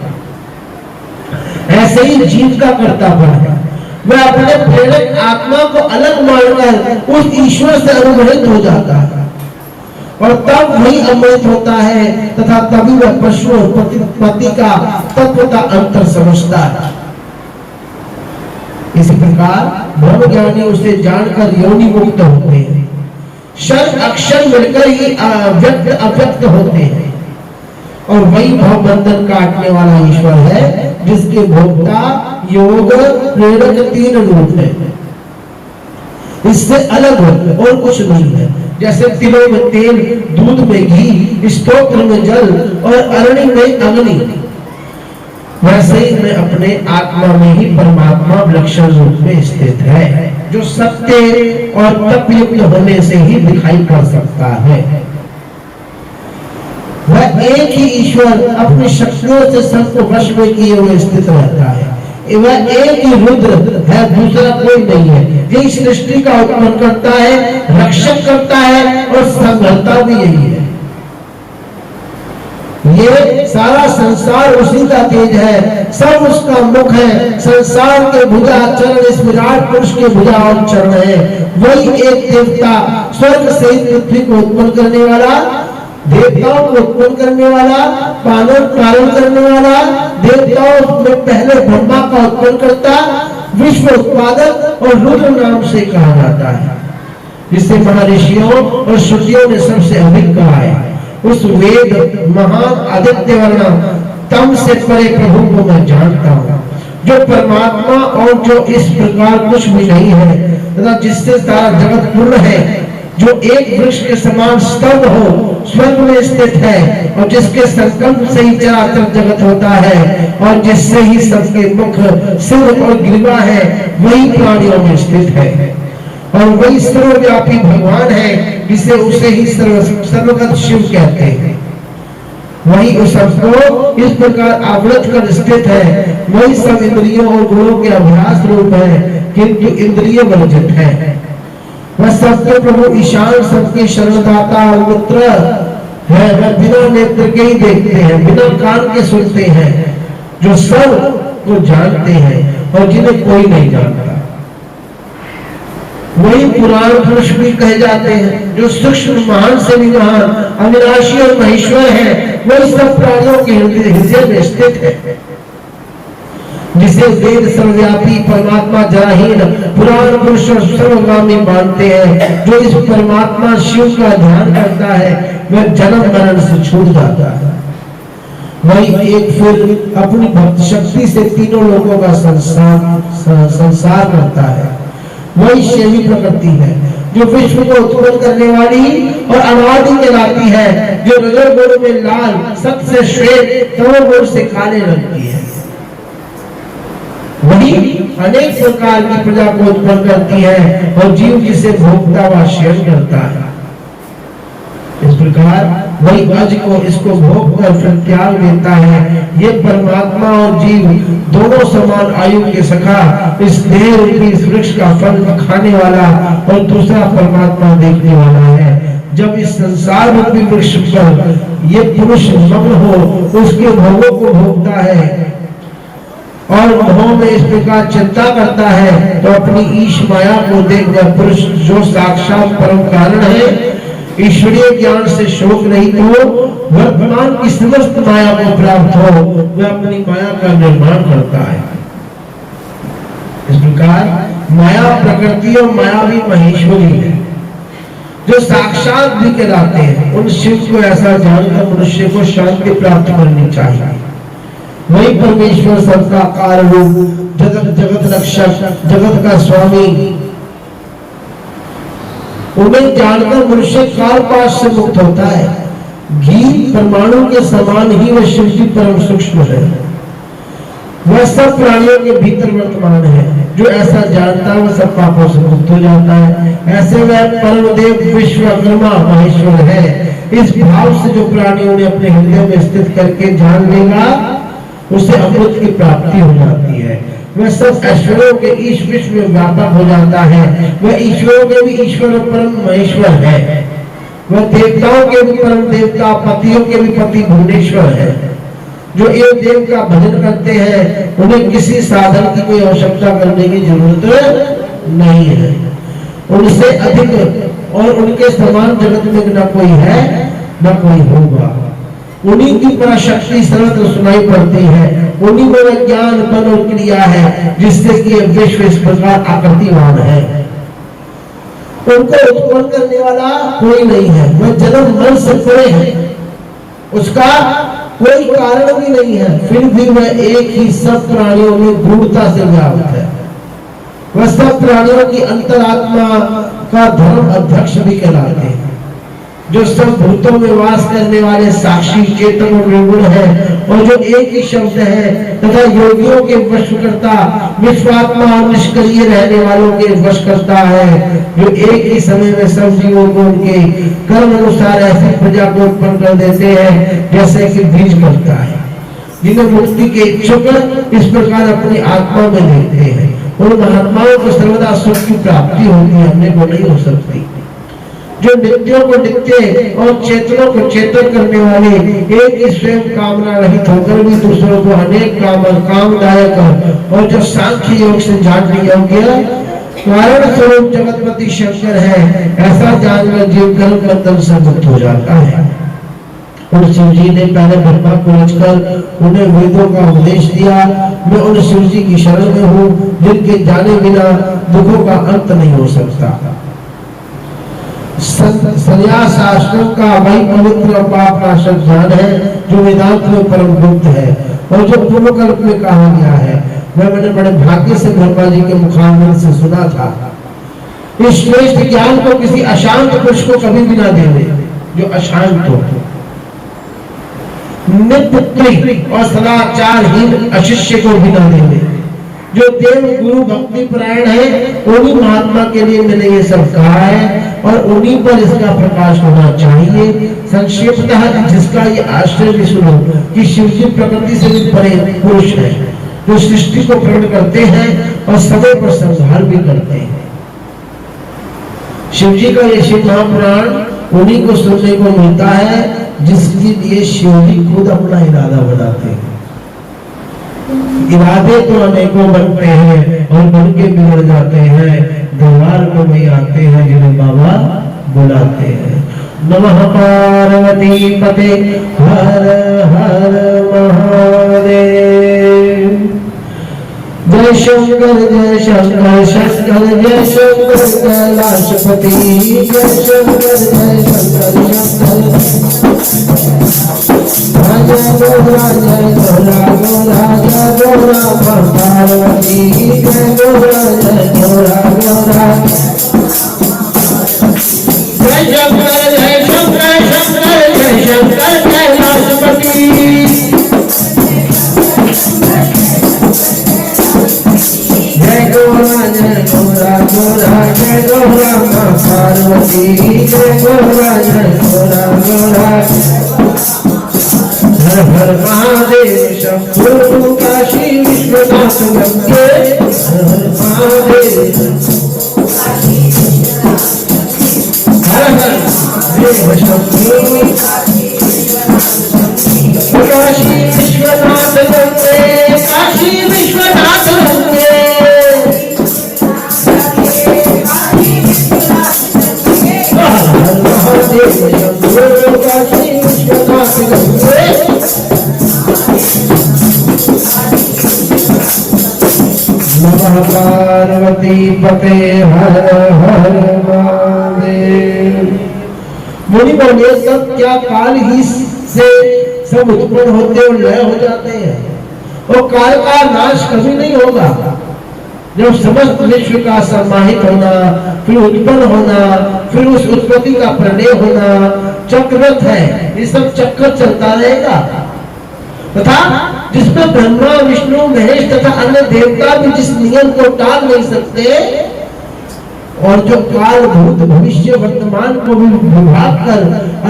ऐसे ही जीव का कर्तापन है, वह अपने प्रेरक आत्मा को अलग मानकर उस ईश्वर से अनुग्रहित हो जाता है, और तब वही अमृत होता है, तथा तभी वह पशु और पति का तत्व का अंतर समझता है। इसी प्रकार ब्रह्म ज्ञानी उसे जानकर योनि मुक्त होते हैं, शर अक्षर मिलकर ही व्यक्त अव्यक्त होते हैं, और वही भव बंधन काटने वाला ईश्वर है, जिसके भोक्ता योग प्रेरक तीन रूप है, इससे अलग और कुछ नहीं है। जैसे तिलों में तेल, दूध में घी, स्तोत्र में जल और अरणी में अग्नि, वैसे ही मैं अपने आत्मा में ही परमात्मा विलक्षण रूप में स्थित है, जो सत्य और तप युक्त होने से ही दिखाई पड़ सकता है। वह एक ही ईश्वर अपनी शक्तियों से सबको वश में किए हुए स्थित रहता है। वह एक ही रुद्र है, दूसरा कोई नहीं है। यही सृष्टि का उत्पन्न करता है, रक्षक करता है और संहर्ता भी यही है। ये सारा संसार उसी का तेज है, सब उसका मुख है। संसार के भुजा चरण इस विराट पुरुष के भुजा और चरण है। वही एक देवता, स्वर्ग से पृथ्वी को उत्पन्न करने वाला, देवताओं को उत्पन्न करने वाला, पालन करने वाला, देवताओं में पहले ब्रह्मा का उत्पन्न करता, विश्व उत्पादक और रुद्र नाम से कहा जाता है, जिसे महर्षियों और श्रुतियों ने सबसे अधिक कहा है। उस वेद महान आदित्य वर्ण तम से परे प्रभु को मैं जानता हूँ, जो परमात्मा और जो इस प्रकार कुछ भी नहीं है, तथा जिससे सारा जगत पूर्ण है, जो एक वृक्ष के समान स्तंभ हो, स्वर्ग में स्थित है, और जिसके संकल्प से ही चराचर जगत होता है, और जिससे ही सबके मुख, सिर और ग्रीवा है, वही प्राणियों में स्थित है, और वही सर्वव्यापी भगवान है, जिसे उसे ही सर्वगत शिव कहते हैं। वही उस सबको इस प्रकार आवृत कर स्थित है। वही सब इंद्रियों और गुणों के अभ्यास रूप है, किंतु इंद्रिय वर्जित है। वह सबके प्रभु ईशान, सबके शरणदाता और मित्र है। वह बिना नेत्र के ही देखते हैं, बिना कान के सुनते हैं, जो सब को जानते हैं और जिन्हें कोई नहीं जानता। वही पुराण पुरुष भी कहे जाते हैं, जो सूक्ष्म महान से भी महान अविनाशी और महेश्वर है, वही सब प्राणियों के हृदय में स्थित है। जिसे वेद सर्वव्यापी परमात्मा जराहीन पुराण पुरुष और सर्वगामी मानते हैं, जो इस परमात्मा शिव का ध्यान करता है वह जन्म मरण से छूट जाता है। वही एक फिर अपनी भक्ति शक्ति से तीनों लोगों का संसार करता है। वही शैवी प्रकृति है जो विश्व को उत्पन्न करने वाली और अनादि कहलाती है, जो रजोगुण में लाल, सत से श्वेत, तमोगुण से काले रंग की है। वही अनेक प्रकार की प्रजा को उत्पन्न करती है और जीव जिसे भोगता व शयन करता है। इस प्रकार वही अज को इसको भोग कर फिर त्याग देता है। ये परमात्मा और जीव दोनों समान आयु के सखा, इस देह रूपी इस वृक्ष का फल खाने वाला और दूसरा परमात्मा देखने वाला है। जब इस संसार रूपी वृक्ष पर ये पुरुष मग्न हो उसके भोगों को भोगता है और मोह में इस प्रकार चिंता करता है, तो अपनी ईश माया को देखकर पुरुष जो साक्षात परम कारण है, ईश्वरीय ज्ञान से शोक रहित हो, वर्तमान की समस्त माया को प्राप्त हो, वह अपनी माया का निर्माण करता है। इस प्रकार माया प्रकृति और मायावी महेश्वरी है, जो साक्षात भी कहलाते हैं। उन शिव को ऐसा जानकर मनुष्य को शांति प्राप्त करनी चाहिए। वही परमेश्वर सबका कारण रूप, जगत रक्षक, जगत का स्वामी, उन्हें जानकर मनुष्य कालपाश से मुक्त होता है। घी परमाणु के समान ही वह शिव जी परम सूक्ष्म है। वह सब प्राणियों के भीतर वर्तमान है। जो ऐसा जानता है वह सब पापों से मुक्त हो जाता है। ऐसे वह परम देव विश्वकर्मा महेश्वर है। इस भाव से जो प्राणी उन्हें अपने हृदय में स्थित करके जान लेगा, उसे अमृत की प्राप्ति हो जाती है। वह सब ऐश्वर्यों के ईश विश्व में व्यापक हो जाता है। वह ईश्वरों के भी ईश्वर परम महेश्वर है। वह देवताओं के भी परम देवता, पतियों के भी पति भुवनेश्वर है। जो एक देव का भजन करते हैं उन्हें किसी साधन की कोई आवश्यकता करने की जरूरत नहीं है। उनसे अधिक और उनके समान जगत में न कोई है न कोई होगा। उन्हीं की पराशक्ति सर्वत्र सुनाई पड़ती है। उन्हीं में ज्ञान, बल और क्रिया है, जिससे कि विश्व इस प्रकार आकृतिवान है। उनको उत्पन्न करने वाला कोई नहीं है। वह जन्म मरण से परे है, उसका कोई कारण भी नहीं है। फिर भी वह एक ही सब प्राणियों में गूढ़ता से व्याप्त है। वह सब प्राणियों की अंतरात्मा का धर्म अध्यक्ष भी कहलाते हैं। जो सब भूतों में वास करने वाले साक्षी, चेतन और निर्गुण है, और जो एक ही शब्द है तथा योगियों के वशकर्ता, विश्वात्मा और निष्क्रिय रहने वालों के वशकर्ता है। जो एक ही समय में सब जीवों को उनके कर्म अनुसार ऐसी प्रजा को उत्पन्न कर देते हैं जैसे कि बीज करता है। जिन्हें मुक्ति के इच्छुक इस प्रकार अपनी आत्मा में देखते हैं, उन महात्माओं को सर्वदा सुख की प्राप्ति होती है, अपने को नहीं हो सकती। जो नित्यों को नित्य और चेतनों को चेतन करने वाले, एक ही स्वयं कामना रहित होकर भी दूसरों को अनेक कामदायक और जो सांख्य योग से जानने योग्य कारण स्वरूप जगतपति शंकर है, ऐसा जानकर जीव कर्म बंधन से मुक्त हो जाता है। और शिव जी ने पहले ब्रह्मा को रचकर उन्हें वेदों का उपदेश दिया। मैं उन शिव जी की शरण में हूँ जिनके जाने बिना दुखों का अंत नहीं हो सकता। संन्यास आश्रम का वही पवित्र और पाप नाशक ज्ञान है जो वेदांत में परम गुप्त है और जो पूर्व कल्प में कहा गया है। मैंने बड़े भाग्य से ब्रह्मा जी के मुखारबिंद से सुना था। इस श्रेष्ठ ज्ञान को किसी अशांत पुरुष को कभी भी ना देवे, जो अशांत हो, निपुत्री और सदाचारहीन अशिष्य को भी ना देवे। जो देव गुरु भक्ति परायण है, उन्हीं महात्मा के लिए मैंने ये सब कहा है और उन्हीं पर इसका प्रकाश होना चाहिए। संक्षेपतः जिसका ये आश्चर्य भी सुनो कि शिव जी प्रकृति से भी परे पुरुष है, जो सृष्टि को प्रकट करते हैं और समय पर संहार भी करते हैं। शिव जी का ये शिव महापुराण उन्हीं को सुनने को मिलता है जिसके लिए शिव जी खुद अपना इरादा बनाते हैं। इरादे तो अनेकों बनते हैं और बन के बिगड़ जाते हैं। दरबार में वही आते हैं जिन्हें बाबा बुलाते हैं। नमः पार्वती पते हर हर महादेव। जय शंकर शंकर जय शंकर कैलाशपति। जय शंकर शंकर जय गोरा गोरा जय गोरा पार्वती। जय गोरा गोरा जय शंकर जय शंकर कैलाशपति। जय गोरा गोरा जय गोरा पार्वती। जय गोरा गोरा हर हर महादेव शंभो काशी विश्वनाथ गंगे। हर हर महादेव हर हर देव शंभो काशी विश्वनाथ गंगे। काशी विश्वनाथ गंगे। नमः पार्वती पते हर हर महादेव। मुनि बोले सब क्या काल ही से सब उत्पन्न होते और लय हो जाते हैं और काल का नाश कभी नहीं होगा। जब समस्त विश्व का समाहित होना, फिर उत्पन्न होना, फिर उस उत्पत्ति का प्रलय होना चक्रवत है। ये सब चक्कर चलता रहेगा तथा जिसमें ब्रह्मा विष्णु महेश तथा अन्य देवता भी जिस नियम को टाल नहीं सकते और जो काल भूत भविष्य वर्तमान को भी विभाग कर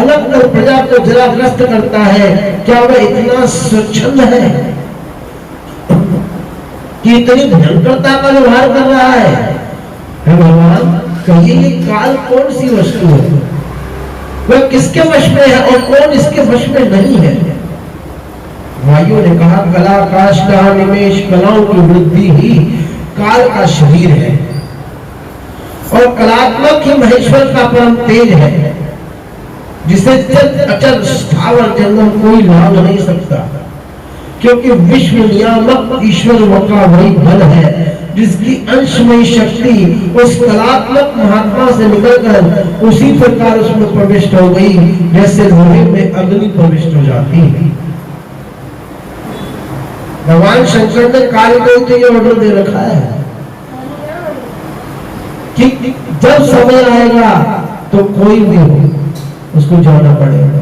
अलग कर प्रजा को जराग्रस्त करता है, क्या वह इतना स्वच्छंद है कि इतनी भयंकरता का व्यवहार कर रहा है? भगवान कहिए ये काल कौन सी वस्तु है, वह किसके वश में है और कौन इसके वश में नहीं है? वायु ने कहा कला आकाश का निमेश कलाओं की वृद्धि ही काल का शरीर है और कलात्मक ही महेश्वर का परम तेज है जिसे अचल स्थावर जंगम कोई लांघ नहीं सकता, क्योंकि विश्व नियामक ईश्वर का वही बल है जिसकी अंशमयी शक्ति उस कलात्मक महात्मा से निकलकर उसी प्रकार उसमें प्रविष्ट हो गई जैसे लोहे में अग्नि प्रविष्ट हो जाती है। भगवान शंकर ने काल को तो ये ऑर्डर दे रखा है कि जब समय आएगा तो कोई भी हो उसको जाना पड़ेगा।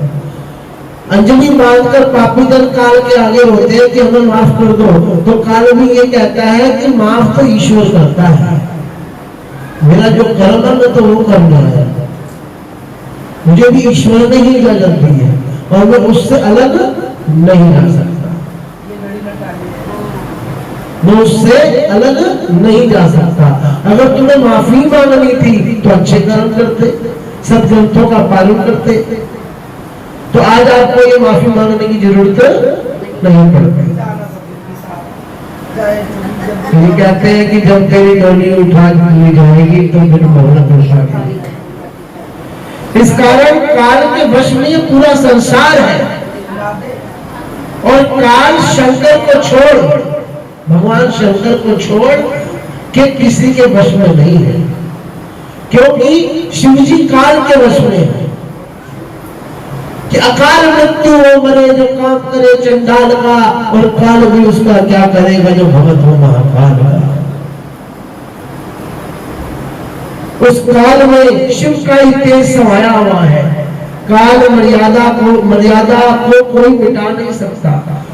अंजलि मांगकर पापी जन काल के आगे होते हैं कि हमें माफ कर दो, तो काल भी ये कहता है कि माफ तो ईश्वर करता है, मेरा जो कर्म है मैं तो वो करना है, मुझे भी ईश्वर ने ही इजाजत दी है और मैं उससे अलग नहीं रह सकता, मैं उससे अलग नहीं जा सकता। अगर तुम्हें माफी मांगनी थी तो अच्छे कर्म करते, सदग्रंथों का पालन करते, तो आज आपको ये माफी मांगने की जरूरत नहीं पड़ती। ये कहते हैं कि जब तेरी डोली उठा ली जाएगी तो फिर मोहलत उठाएगी। इस कारण काल के वश में ये पूरा संसार है और काल शंकर को छोड़, भगवान शंकर को छोड़ के किसी के वश में नहीं है, क्योंकि शिव जी काल के वश में है कि अकाल मृत्यु वो मरे जो काम करे चंडाल का, और काल भी उसका क्या करेगा जो भगत हो महाकाल का। उस काल में शिव का ही तेज समाया हुआ है। काल मर्यादा को कोई मिटा नहीं सकता,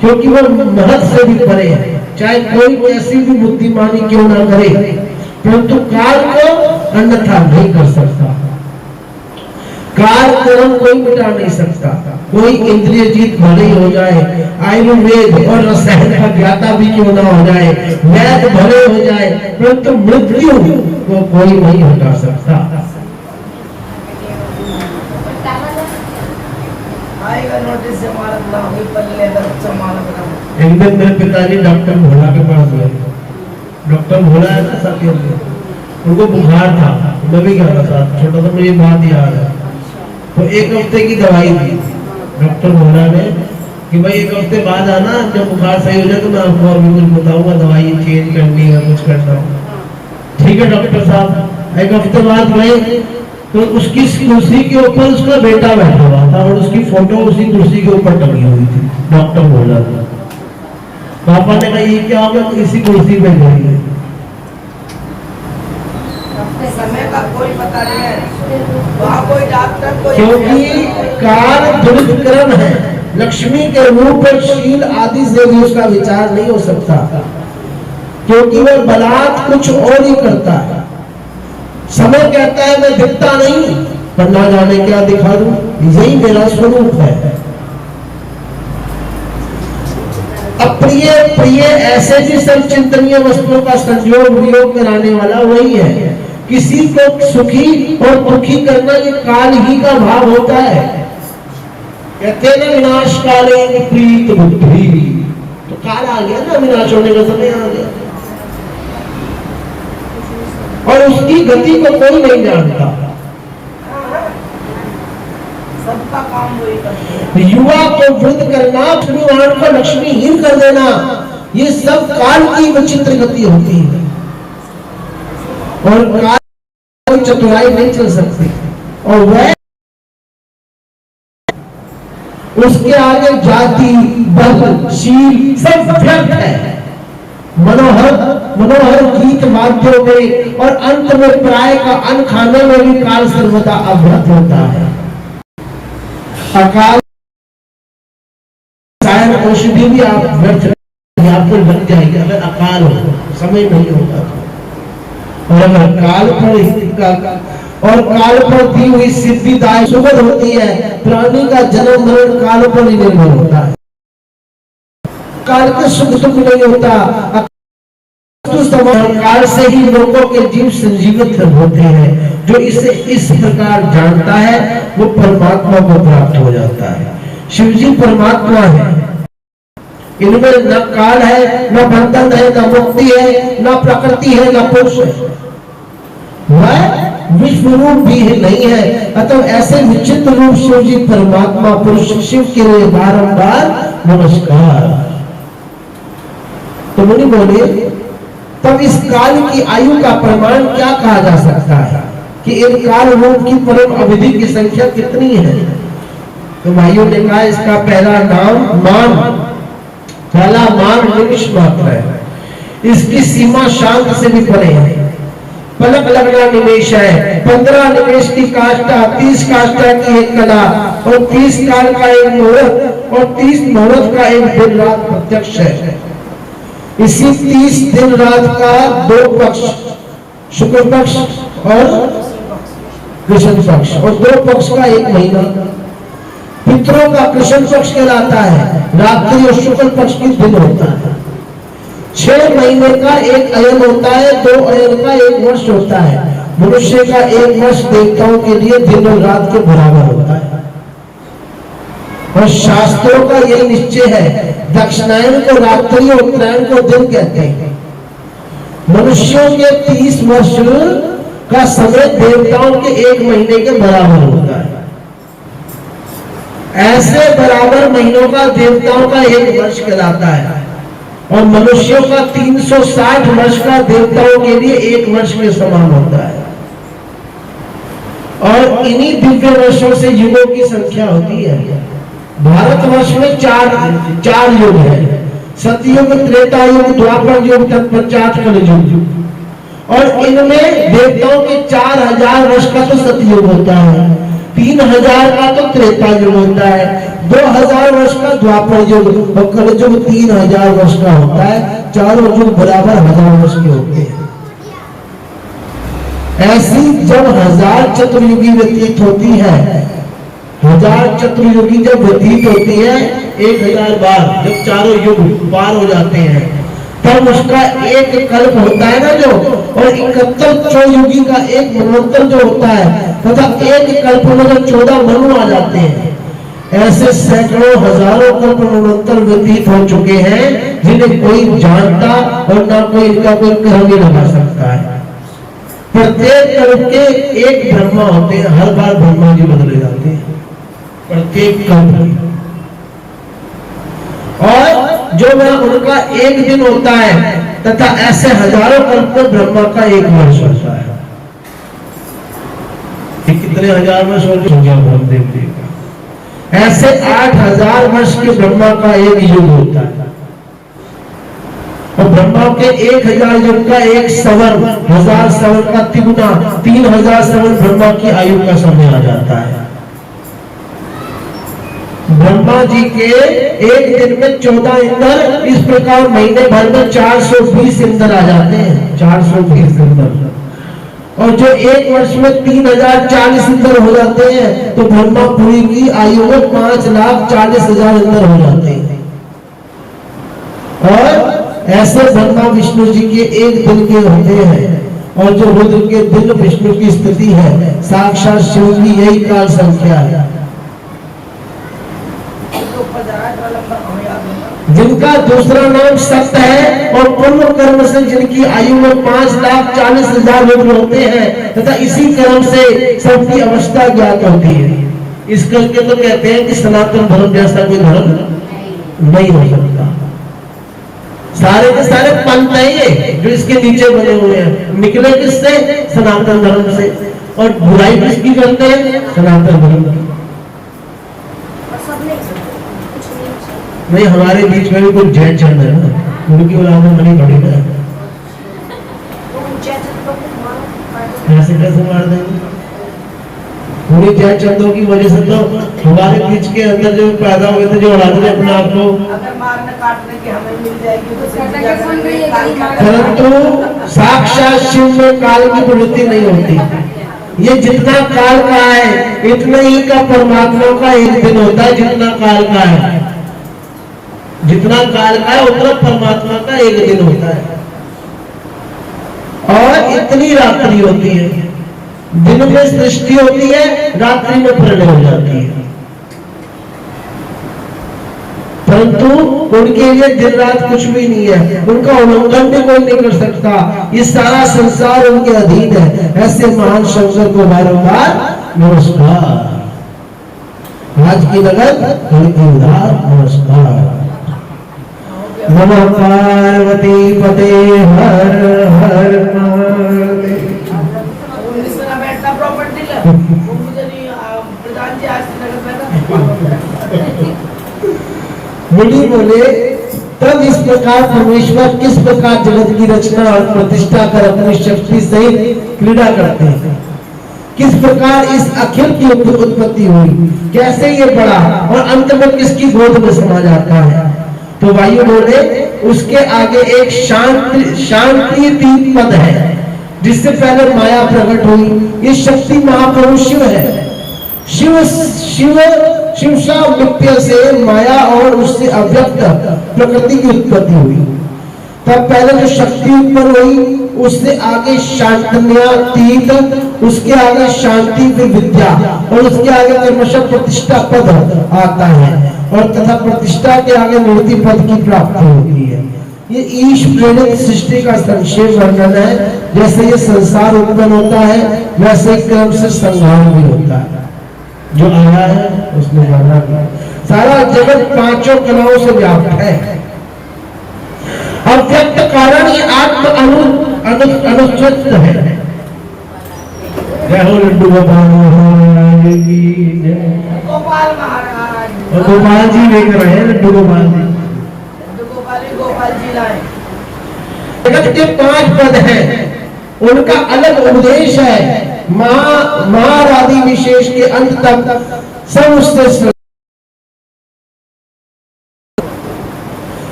क्योंकि वह महत से भी परे है, चाहे कोई कैसी भी बुद्धिमानी क्यों ना करे, परंतु काल को अन्यथा नहीं कर सकता। काल कर्म कोई मिटा नहीं सकता, कोई इंद्रिय जीत भले ही हो जाए, आयुर्वेद और रसायन का ज्ञाता भी क्यों ना हो जाए, वैद भले हो जाए, परंतु मृत्यु को कोई नहीं हटा सकता। आएगा नोटिस से मारत ना होगी पल्ले एक दिन मेरे पिताजी डॉक्टर भोला के पास गए। डॉक्टर भोला है ना साथी, उनको बुखार था, मैं भी गया था साथ, छोटा सा मुझे बात याद है। तो एक हफ्ते की दवाई दी डॉक्टर भोला ने कि भाई एक हफ्ते बाद आना, जब बुखार सही हो जाए तो मैं आपको और भी कुछ बताऊंगा, दवाई चेंज करनी है, कुछ करना हो। ठीक है डॉक्टर साहब। एक हफ्ते बाद गए तो उसकी कुर्सी के ऊपर उसका बेटा बैठा हुआ था और उसकी फोटो उसी कुर्सी के ऊपर टंगी हुई थी। डॉक्टर बोला था, पापा ने कहा ये क्या होगा, तो इसी कुर्सी पे गई है। समय का कोई पता नहीं है, वहाँ कोई डॉक्टर कोई, क्योंकि काल दुरित क्रम है, लक्ष्मी के रूप और शील आदि से भी उसका विचार नहीं हो सकता, क्योंकि वह बलात् कुछ और ही करता है। समय कहता है मैं दिखता नहीं, पर ना जाने क्या दिखा दूं, यही मेरा स्वरूप है। अप्रिय प्रिय ऐसे भी सब चिंतनीय वस्तुओं का संयोग वियोग कराने वाला वही है। किसी को सुखी और दुखी करना ये काल ही का भाव होता है। कहते हैं ना विनाश काले विपरीत बुद्धि, तो काल आ गया ना, विनाश होने का समय आ गया और उसकी गति को कोई नहीं जानता। सबका काम वही करते हैं। युवा को वृद्ध करना, परिवार को लक्ष्मीहीन कर देना, ये सब काल की विचित्र गति होती है और काल की चतुराई नहीं चल सकती। और वह उसके आगे जाति बल शील सब व्यर्थ है। मनोहर गीत वाद्यों में और अंत में प्राय का अन्न खाने में भी काल सर्वदा अवगत होता है। अकाल शायद औषधि भी आप व्यर्थ आपको लग जाएगी अगर अकाल हो, समय नहीं होगा तो। और अगर काल पर दी हुई सिद्धिदायक सुगंध होती है, प्राणी का जन्म मरण काल पर ही निर्भर होता है। काल के सुख दुख नहीं होता, काल से ही लोगों के जीव संजीवित होते हैं। जो इसे इस प्रकार जानता है वो परमात्मा को प्राप्त हो जाता है। शिव जी परमात्मा है, इनमें न काल है, न बंधन है, न मुक्ति है, न प्रकृति है, न पुरुष है, वह विश्व रूप भी नहीं है। अतः ऐसे विचित्र रूप शिव जी परमात्मा पुरुष शिव के लिए बारंबार नमस्कार। तो मुनि बोले तब इस काल की आयु का प्रमाण क्या कहा जा सकता है कि इन काल रूप की परम अवधि की संख्या कितनी है? तो भाइयों ने कहा इसका पहला नाम मान, पहला मान निमिष मात्र है। इसकी सीमा शांत से भी परे है। पलक लगना निमेष है। 15 निमेष की काष्ठा, 30 काष्ठा की एक कला और 30 काल का एक मुहूर्त और 30 मुहूर्त का एक दिन रात प्रत्यक्ष है। इसी 30 दिन रात का 2 पक्ष, शुक्ल पक्ष और कृष्ण पक्ष, और 2 पक्ष का 1 महीना। पितरों का कृष्ण पक्ष कहलाता है, रात्रि और शुक्ल पक्ष की दिन होता है। 6 महीने का 1 अयन होता है, 2 अयन का 1 वर्ष होता है। मनुष्य का 1 वर्ष देवताओं के लिए दिन और रात के बराबर होता है। और शास्त्रों का यही निश्चय है, दक्षिणायन को रात्रि और उत्तरायण को दिन कहते हैं। मनुष्यों के 30 वर्ष का समय देवताओं के 1 महीने के बराबर होता है। ऐसे बराबर महीनों का देवताओं का 1 वर्ष कहलाता है और मनुष्यों का 360 वर्ष का देवताओं के लिए 1 वर्ष के समान होता है। और इन्हीं दिव्य वर्षों से युगों की संख्या होती है। भारतवर्ष में 4 युग है, सतयुग, त्रेता युग, द्वापर युग, तत्पश्चात कलयुग। और इनमें देवताओं के 4000 वर्ष का तो सतयुग होता है, 3000 का तो त्रेता युग होता है, 2000 वर्ष का द्वापर युग और कलयुग 3000 वर्ष का होता है। चारों युग बराबर 1000 वर्ष के होते हैं। ऐसी जब 1000 चतुर्युगी व्यतीत होती है, 1000 चतुर्युगी जब व्यतीत होती है 1000 बार, जब चारों युग पार हो जाते हैं तब उसका 1 कल्प होता है ना जो, और 71 चौयुगी का 1 मनवंतर जो होता है, तथा 1 कल्प में जब 14 मनु आ जाते हैं, ऐसे सैकड़ों हजारों कल्प मनवंतर व्यतीत हो चुके हैं जिन्हें कोई जानता और ना कोई इनका कोई कर्म लगा सकता है। प्रत्येक कल्प के एक ब्रह्मा होते हैं, हर बार ब्रह्मा जी बदले जाते हैं प्रत्येक कल्प में, और जो वह उनका एक दिन होता है तथा ऐसे हजारों कल्प में ब्रह्मा का एक वर्ष होता है। कितने हजार वर्ष हो गया ब्रह्मदेव जी का, ऐसे 8000 वर्ष के ब्रह्मा का एक युग होता है, और ब्रह्मा के 1000 युग का एक सवन, 1000 सवन का तिगुना 3000 सवन ब्रह्मा की आयु का समय आ जाता है। ब्रह्मा जी के एक दिन में 14 इंद्र, इस प्रकार महीने भर में 420 इंद्र आ जाते हैं, 420 इंद्र, और जो एक वर्ष में 3040 इंद्र हो जाते हैं, तो ब्रह्मापुरी की आयु में 5,40,000 इंद्र हो जाते हैं। और ऐसे ब्रह्मा विष्णु जी के एक दिन के होते हैं, और जो रुद्र के दिन विष्णु की स्थिति है, साक्षात शिव की यही काल संख्या है। जिनका दूसरा नाम सत्य है, और पुण्य कर्म से जिनकी आयु में 5,40,000 रुद्र होते हैं, तथा इसी कर्म से सबकी अवस्था ज्ञात होती है। इस करके तो कहते हैं कि सनातन धर्म जैसा कोई धर्म नहीं हो सकता। सारे के सारे पंथ हैं ये जो इसके नीचे बने हुए हैं, निकले किससे? सनातन धर्म से। और बुराई किसकी करते हैं? सनातन धर्म की। नहीं, हमारे बीच में भी कुछ जैन चल रहे हैं ना, उनकी औलाद में बनी बड़ी ना, ऐसे कैसे मार देंगे? पूरी जैन चंदों की वजह से तो हमारे बीच के अंदर जो पैदा हुए थे, जो औलाद ने अपने आप को, अगर मारने काटने की हमें मिल जाएगी तो परंतु साक्षात शिव में काल की प्रवृत्ति नहीं होती। ये जितना काल का है इतना ही का परमात्मा का एक दिन होता है। जितना काल का है, जितना काल का है उतना परमात्मा का एक दिन होता है। और इतनी रात्रि होती है, दिन में सृष्टि होती है, रात्रि में प्रलय हो जाती है। परंतु उनके लिए दिन रात कुछ भी नहीं है, उनका उल्लंघन भी कोई नहीं कर सकता। ये सारा संसार उनके अधीन है। ऐसे महान शंकर को बारंबार नमस्कार। आज की नगर नमस्कार। नमः पार्वती पते हर हर महादेव। बैठना प्रॉपर्टी मुझे नहीं, प्रधान जी आज मुनि बोले, तब इस प्रकार परमेश्वर किस प्रकार जगत की रचना और प्रतिष्ठा कर अपनी शक्ति से क्रीड़ा करते हैं, किस प्रकार इस अखिल की उत्पत्ति हुई, कैसे ये बढ़ा और अंत में किसकी गोद में समा जाता है। तो वायु बोले, उसके आगे एक शांति तीन पद है, जिससे पहले माया प्रकट हुई। ये शक्ति महापुरुष शिव है। शिवसा मित्य से माया और उससे अव्यक्त प्रकृति की उत्पत्ति हुई। तब पहले जो शक्ति उत्पन्न हुई, उससे आगे शांतन्यातीत, उसके आगे शांति फिर विद्या, और उसके आगे क्रमशः प्रतिष्ठा पद आता है, और तथा प्रतिष्ठा के आगे मूर्ति पद की प्राप्ति होती है। ये ईश प्रेरित सृष्टि का संक्षेप वर्णन है। जैसे ये संसार उत्पन्न होता है, वैसे क्रम से संहार भी होता है। जो आया है उसने जाना भी। सारा जगत पांचों कलाओं से व्याप्त है। अव्यक्त कारण ये आत्म अनुचित है। जय हो लड्डू गोपाल महाराज की जय। गोपाल महाराज और गोपाल जी लेकर आए लड्डू गोपाल जी। गोपाल जी लाए। जगत के 5 पद हैं, उनका अलग उपदेश है। महारादि विशेष के अंत तक सब उससे,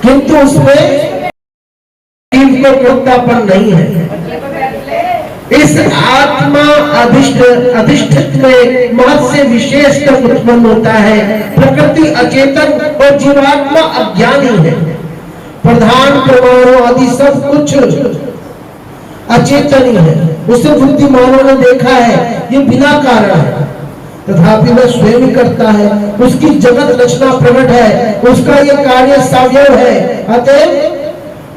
किंतु उसमें जीव को मुक्तापन नहीं है। इस आत्मा अधिष्ठित में महत् से विशेष तक उत्पन्न होता है। प्रकृति अचेतन और जीवात्मा अज्ञानी है। प्रधान परमाणु आदि सब कुछ अचेतन ही है। उसे बुद्धिमानों ने देखा है, ये बिना कारण है। तथापि वह स्वयं ही करता है, उसकी जगत रचना प्रकट है, उसका ये कार्य सावयव है। अतः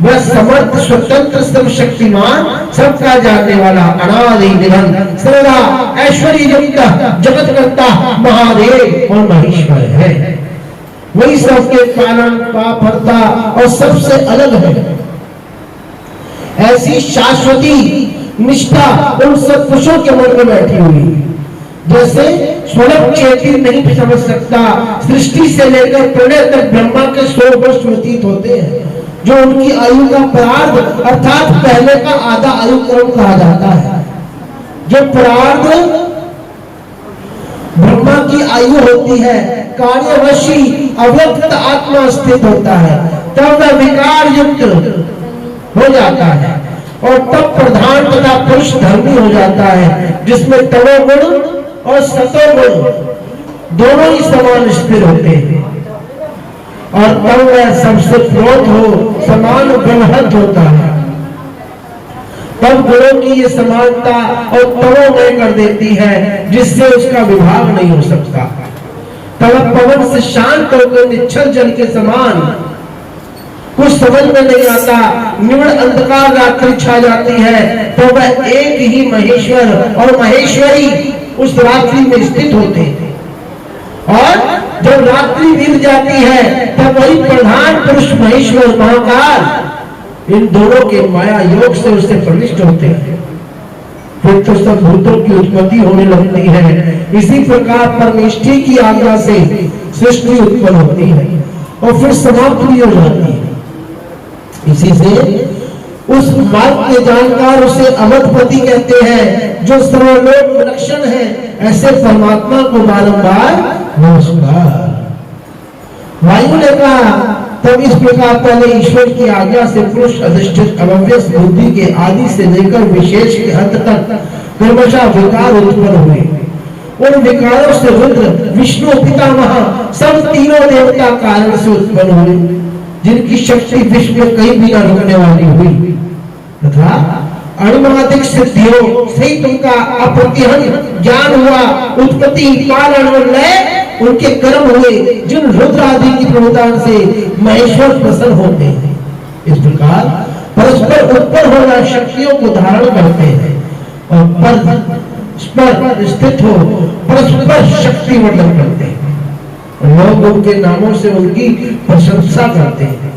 वह समर्थ, स्वतंत्र, सर्वशक्तिमान, सबका जानने वाला, अनादि निरंतर, सर्वदा ऐश्वर्य युक्त, जगत करता महादेव और महेश्वर है। वही सबके कारण, पापहर्ता और सबसे अलग है। ऐसी शाश्वती निष्ठा उन सत्पुरुषों के मन में बैठी हुई, जैसे स्वयं चेती नहीं समझ सकता। सृष्टि से लेकर प्रलय तक ब्रह्मा के 100 वर्ष व्यतीत होते हैं, जो उनकी आयु का प्रार्ध अर्थात पहले का आधा आयु क्रम कहा जाता है। जो प्रार्ध ब्रह्मा की आयु होती है, कार्यवशी अव्यक्त आत्मा स्थित होता है, तब वह विकार युक्त हो जाता है और तब प्रधान तथा पुरुष धर्मी हो जाता है, जिसमें तमोगुण और सतोगुण दोनों ही समान स्थिर होते हैं। और तब वह सबसे प्रोत हो, समान ब्रह्मत होता है। तब गुणों की ये समानता और तमोमय कर देती है, जिससे उसका विभाग नहीं हो सकता। तब पवन से शांत होकर निश्चल जल के समान, कुछ समझ में नहीं आता, निविड़ अंधकार रात्रि छा जाती है, तो वह एक ही महेश्वर और महेश्वरी उस रात्रि में स्थित होते हैं। और जब रात्रि बीत जाती है, तब वही प्रधान पुरुष महेश्वर महाकाल इन दोनों के माया योग से उससे प्रविष्ट होते हैं। फिर तो सब भूतों की उत्पत्ति होने लगती है। इसी प्रकार परमेष्ठी की आज्ञा से सृष्टि उत्पन्न होती है और फिर समाप्त भी हो जाती है। इसी से उस मार्ग के जानकार उसे अवधपति कहते हैं, जो सर्वलोक विलक्षण है। ऐसे परमात्मा को बारंबार नमस्कार। वायु ने कहा, तब इस प्रकार पहले ईश्वर की आज्ञा से पुरुष अधिष्ठित अव्यक्त बुद्धि के आदि से लेकर विशेष के अंत तक क्रमशः विकार उत्पन्न हुए। उन विकारों से रुद्र, विष्णु पितामह सब तीनों देवता कारण से उत्पन्न हुए, जिनकी शक्ति विश्व में कहीं भी न रुकने वाली हुई, तथा अणुमादिक सिद्धियों सहित उनका अप्रतिहन ज्ञान हुआ। उत्पत्ति, पालन और लय उनके कर्म हुए, जिन रुद्र आदि की प्रबोधन से महेश्वर प्रसन्न होते हैं। इस प्रकार परस्पर उत्पन्न होना शक्तियों को धारण करते हैं और परस्पर स्थित हो परस्पर शक्ति वर्धन करते हैं। लोग उनके नामों से उनकी प्रशंसा करते हैं,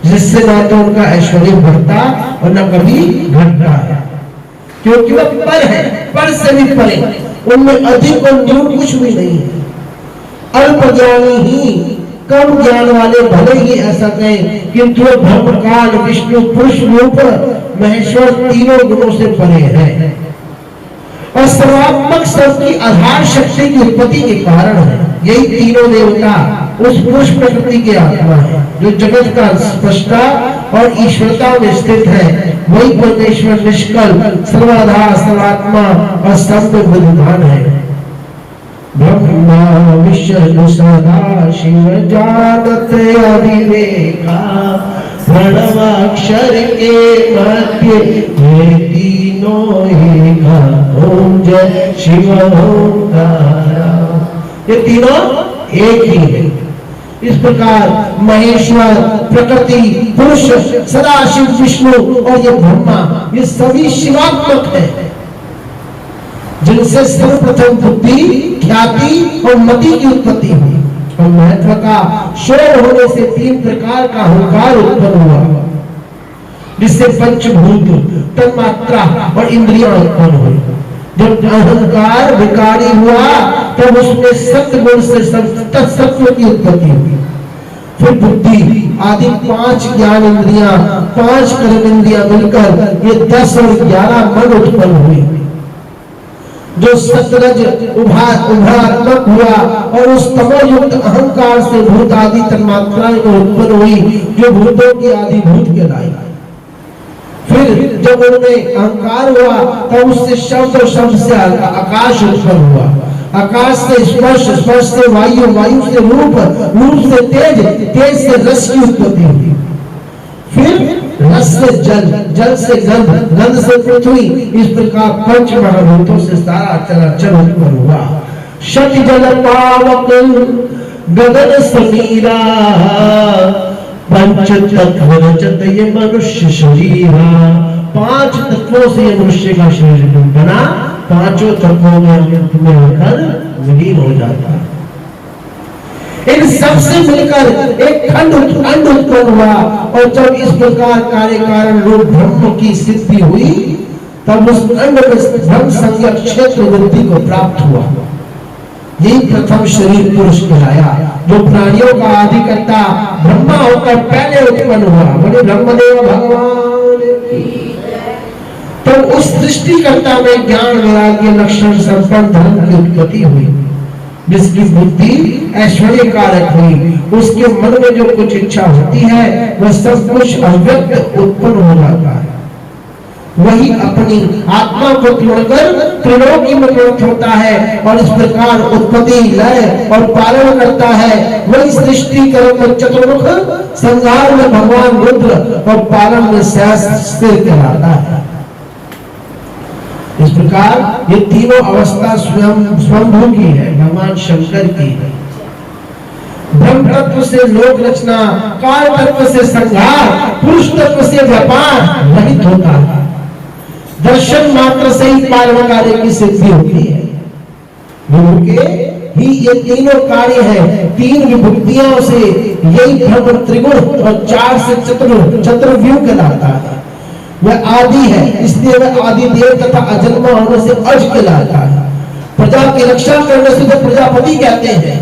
जिससे ना तो उनका ऐश्वर्य बढ़ता और न कभी घटता है, क्योंकि वह पर है, पर से भी परे, उनमें अधिक और न्यून कुछ भी नहीं है। अल्प ज्ञानी ही, कम ज्ञान वाले भले ही ऐसा कहें, किंतु ब्रह्म काल विष्णु पुरुष रूप महेश्वर तीनों गुणों से परे है और सर्वात्मक सबकी आधार शक्ति की उत्पत्ति के कारण है। यही तीनों देवता उस पुरुष प्रकृति के आत्मा है, जो जगत का स्पष्टता और ईश्वरता में स्थित है। वही परमेश्वर निष्कल, सर्वाधार, सर्वात्मा और सब बुद्धिमान है। ब्रह्मा विष्णु सदा शिव जानत अविवेका, प्रणवाक्षर के मध्य ये तीनों एका, ओम जय शिव ओंकारा। ये तीनों एक ही है। इस प्रकार महेश्वर, प्रकृति, पुरुष, सदाशिव, विष्णु और ये ब्रह्मा, ये सभी शिवात्मक है, जिनसे सर्वप्रथम बुद्धि, ख्याति और मति की उत्पत्ति हुई और महत्व का शोध होने से 3 प्रकार का अहंकार उत्पन्न हुआ, जिससे पंचभूत, तन्मात्रा और इंद्रियां उत्पन्न हुई। जब अहंकार विकारी हुआ, तब उसमें सत्गुण से सत्व की उत्पत्ति हुई। फिर बुद्धि आदि 5 ज्ञान इंद्रियां, 5 कर्म इंद्रियां मिलकर ये 10 और 11 मन उत्पन्न हुई, जो सतरज उभात्मक हुआ और उस तमोयुक्त अहंकार से भूत आदि तन्मात्राएं उत्पन्न हुई, जो भूतों की आदि भूत कहलाई। फिर जब उनमें अहंकार हुआ, तब उससे शब्द और शब्द से आकाश उत्पन्न हुआ, आकाश से स्पर्श, स्पर्श से वायु, वायु से रूप, रूप से तेज, तेज से रस की उत्पत्ति हुई। फिर रस से जल, जल से गंध, गंध से पृथ्वी। इस प्रकार 5 महाभूतों से सारा चराचर उत्पन्न हुआ शत जल पावक गगन समीरा, पंच तत्व रचत ये मनुष्य शरीरा। 5 तत्वों से ये मनुष्य का शरीर बना, 5 तत्वों में होकर विलीन हो जाता है। इन सबसे मिलकर एक खंड उत्पन्न हुआ, और जब इस प्रकार कार्य कारण रूप ब्रह्म की सिद्धि हुई, तब उस अंड में ब्रह्म संज्ञक क्षेत्र वृत्ति को प्राप्त हुआ। यही प्रथम शरीर पुरुष कहलाया, जो प्राणियों का आदि कर्ता ब्रह्मा होकर पहले उत्पन्न हुआ। बोले ब्रह्मदेव भगवान की। तो उस सृष्टिकर्ता में ज्ञान वैराग्य लक्षण संपन्न धर्म की उत्पत्ति हुई, जिसकी बुद्धि ऐश्वर्य कारक हुई। उसके मन में जो कुछ इच्छा होती है वह सब कुछ अव्यक्त उत्पन्न हो जाता है। वही अपनी आत्मा को तोड़कर त्रिलोकी में प्रकट होता है, और इस प्रकार उत्पत्ति लय और पालन करता है। वही सृष्टि कर्म में चतुर्मुख, संहार में भगवान रुद्र और पालन में सहस्त्र कहलाता है। इस प्रकार ये तीनों अवस्था स्वयंभू की है, भगवान शंकर की है। ब्रह्म तत्व से लोक रचना, काल तत्व से संहार, पुरुष तत्व से व्यापार रहित होता है। दर्शन मात्र से ही पालन कार्य की सिद्धि होती है। गुरु के ही ये तीनों कार्य है। 3 विभूतियों से यही ब्रह्म त्रिगुण और 4 से चतुर्व्यूह कहलाता है। वह आदि है, इसलिए वह आदि देव तथा अजन्मा होने से अज कहलाता है। प्रजा की रक्षा करने से तो प्रजापति कहते हैं।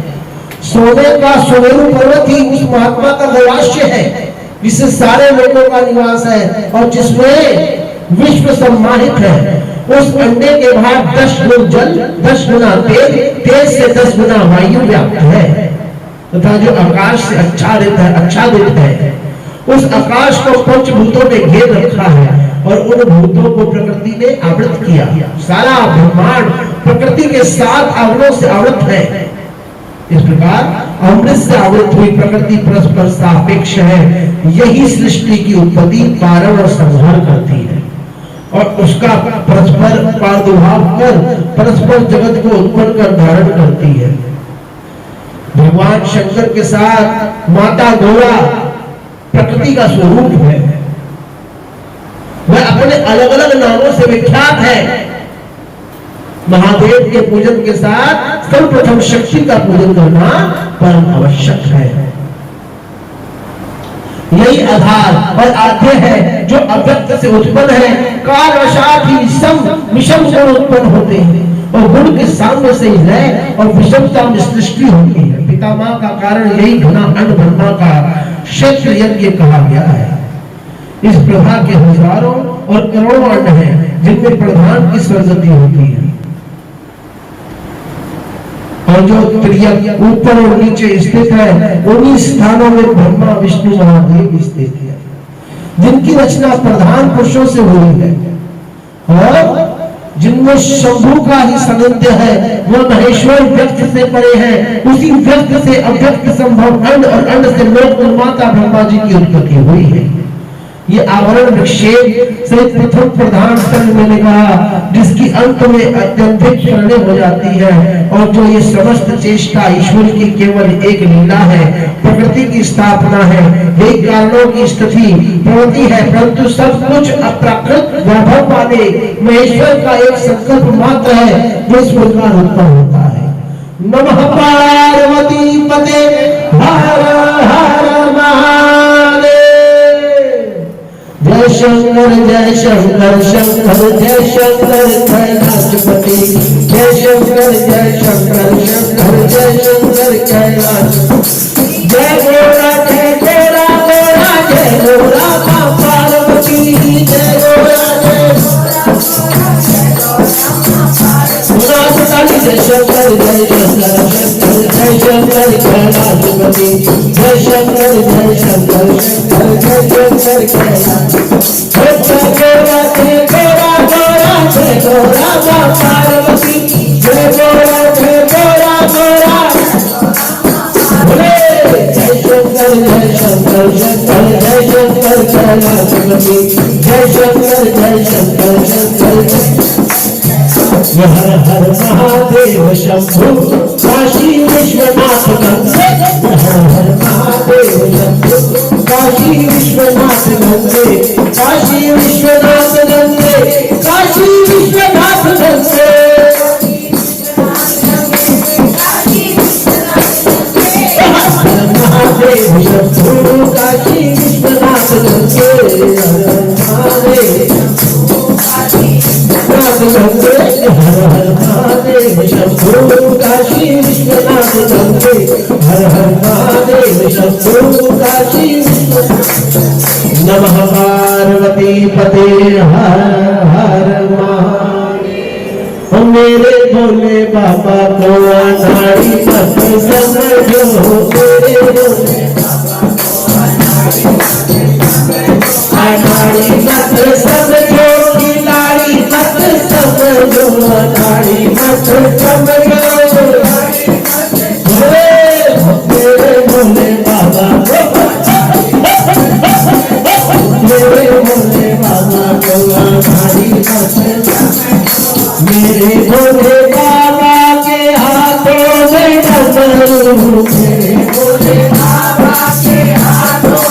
सोने का सुमेरु पर्वत ही उस महात्मा का गवाक्ष है, जिससे सारे लोगों का निवास है और जिसमें विश्व सम्मानित है। उस अंडे के बाहर 10 गुण जल, 10 गुना तेज, तेज से 10 गुना वायु व्याप्त है, तथा जो आकाश से आच्छादित है, उस आकाश को पंचभूतों ने घेर रखा है, और उन भूतों को प्रकृति ने आवृत किया। सारा ब्रह्मांड प्रकृति के 7 आवरणों से आवृत है। इस प्रकार अमृत से आवृत हुई प्रकृति परस्पर सापेक्ष है। यही सृष्टि की उत्पत्ति, पारण और संहार करती है, और उसका परस्पर प्रादुर्भाव कर परस्पर जगत को उत्पन्न कर धारण करती है। भगवान शंकर के साथ माता गौरा प्रकृति का स्वरूप है। वह अपने अलग अलग नामों से विख्यात है। महादेव के पूजन के साथ सर्वप्रथम शक्ति का पूजन करना परम आवश्यक है। यही आधार और आद्य है, जो अव्यक्त से उत्पन्न है। कालवशात ही विषम गुण उत्पन्न होते हैं, और गुण के सामने से ही लय और विषमता में सृष्टि होती है। पितामह का कारण यही घना अंड ब्रह्मा का क्षेत्र यज्ञ कहा गया है। इस प्रभा के हजारों और करोड़ों अंड हैं, जिनमें प्रधान की स्वर्गति होती है, और जो त्रियक ऊपर और नीचे स्थित है, उन्हीं स्थानों में ब्रह्मा विष्णु महादेव स्थित है, जिनकी रचना प्रधान पुरुषों से हुई है, और जिनमें शंभु का ही सानिध्य है। वह महेश्वर व्यक्त से परे है। उसी व्यक्त से अव्यक्त संभव अंड, और अंड से लोक निर्माता ब्रह्मा जी की उत्पत्ति हुई है। ये आवरण विक्षेप से प्रथम प्रधान तन मिलेगा, जिसकी अंत में अत्यंतिक शरणे हो जाती है, और जो ये समस्त चेष्टा ईश्वर की केवल एक लीला है, प्रकृति की स्थापना है, यही कारणों की स्थिति प्रवृत्ति है। परंतु सब कुछ अप्राकृत वैभव वाले महेश्वर का एक संकल्प मात्र है, जो इस प्रकार उत्पन्न होता है। नमः पार्वती पते हर हर महादेव। जय शंकर जय शंकर, शंकर जय शंकर कैलाशपति। जय शंकर जय शंकर, शंकर जय शंकर कैलाशपति। जय गोरा गोरा जय गोरा मां पार्वती। जय गोरा जय जय शंकर जय शंकर, शंकर जय शंकर कैलाशपति। जय शंकर जय शंकर, शंकर जय शंकर कैलाशपति। जय गोरा जय गोरा मां पार्वती। जय गोरा गोरा जय शंकर जय शंकर, शंकर जय शंकर कैलाशपति। जय शंकर जय शंकर, शंकर हर हर महादेव शंभु काशी विश्वनाथ गंगे हर हर महादेव शंभु काशी विश्वनाथ गंगे काशी विश्वनाथ गंगे काशी विश्वनाथ गंगे महादेव शंभु काशी विश्वनाथ गंगे हर हर महादेव शंभु काशी विश्वनाथ गंगे हर हर महादेव शंभु काशी विश्वनाथ नमः पार्वती पते हर हर महादेव। मेरे भोले बाबा को अनाड़ी मत समझो मेरे भोले अनाड़ी मत समझो खिलाड़ी मत समझो अनाड़ी मत समझो मेरे भोले बाबा मेरे भोले बाबा को अनाड़ी मत मेरे भोले बाबा के हाथों में डमरू मेरे भोले बाबा के हाथों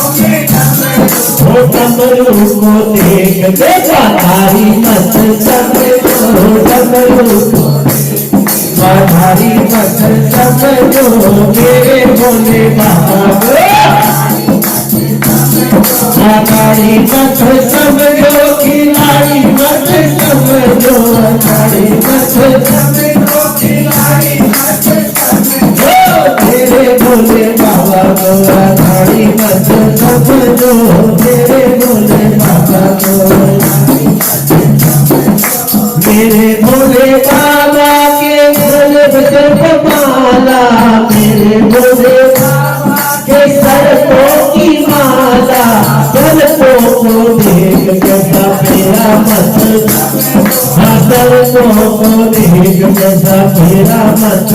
में डमरू को देख देखा तारी मत समझो डमरू को तारी मत समझो मेरे भोले बाबा तारी मत समझो खिलाड़ी मत समझो तारी मत समझो खिलाड़ी मत समझो मेरे भोले बाबा को तारी मत समझो मेरे भोले बाबा को मेरे भोले बाबा के गले में माला मेरे भोले बाबा के सर की माला दर्शकों को देख कैसा फेरा मत दर्शकों को देख कैसा फेरा मत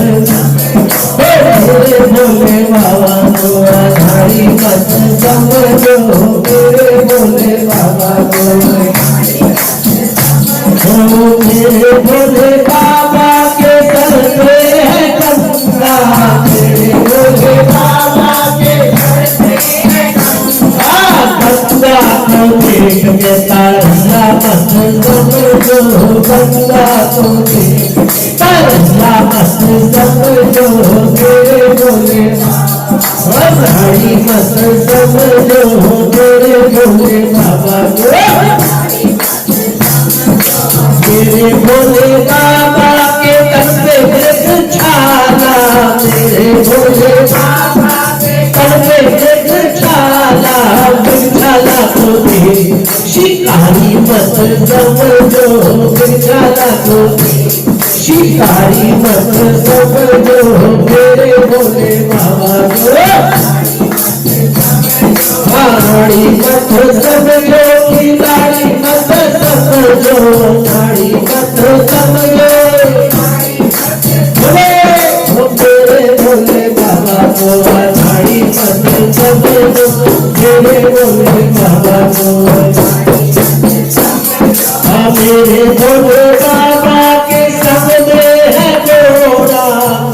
मेरे भोले बाबा को आधारी मत समझो मेरे भोले बाबा को मेरे भोले बाबा के सर पे है गंगा मेरे भोले बाबा के सर पे है गंगा को देख के तारा मत समझो गंगा को देख तारा मत समझो मेरे भोले हरी मत समझो मेरे भोले बाबा को मेरे भोले बाबा के तन पे देख छाला मेरे भोले बाबा के तन पे देख छाला छाला को देख शिकारी मत समझो छाला को शिकारी मत समझो मेरे भोले बाबा को हाड़ी मत समझो खिलाड़ी मत समझो हाड़ी मत समझो मेरे भोले बाबा को हाड़ी मत समझो मेरे भोले बाबा को मेरे भोले बाबा के संग में है घोड़ा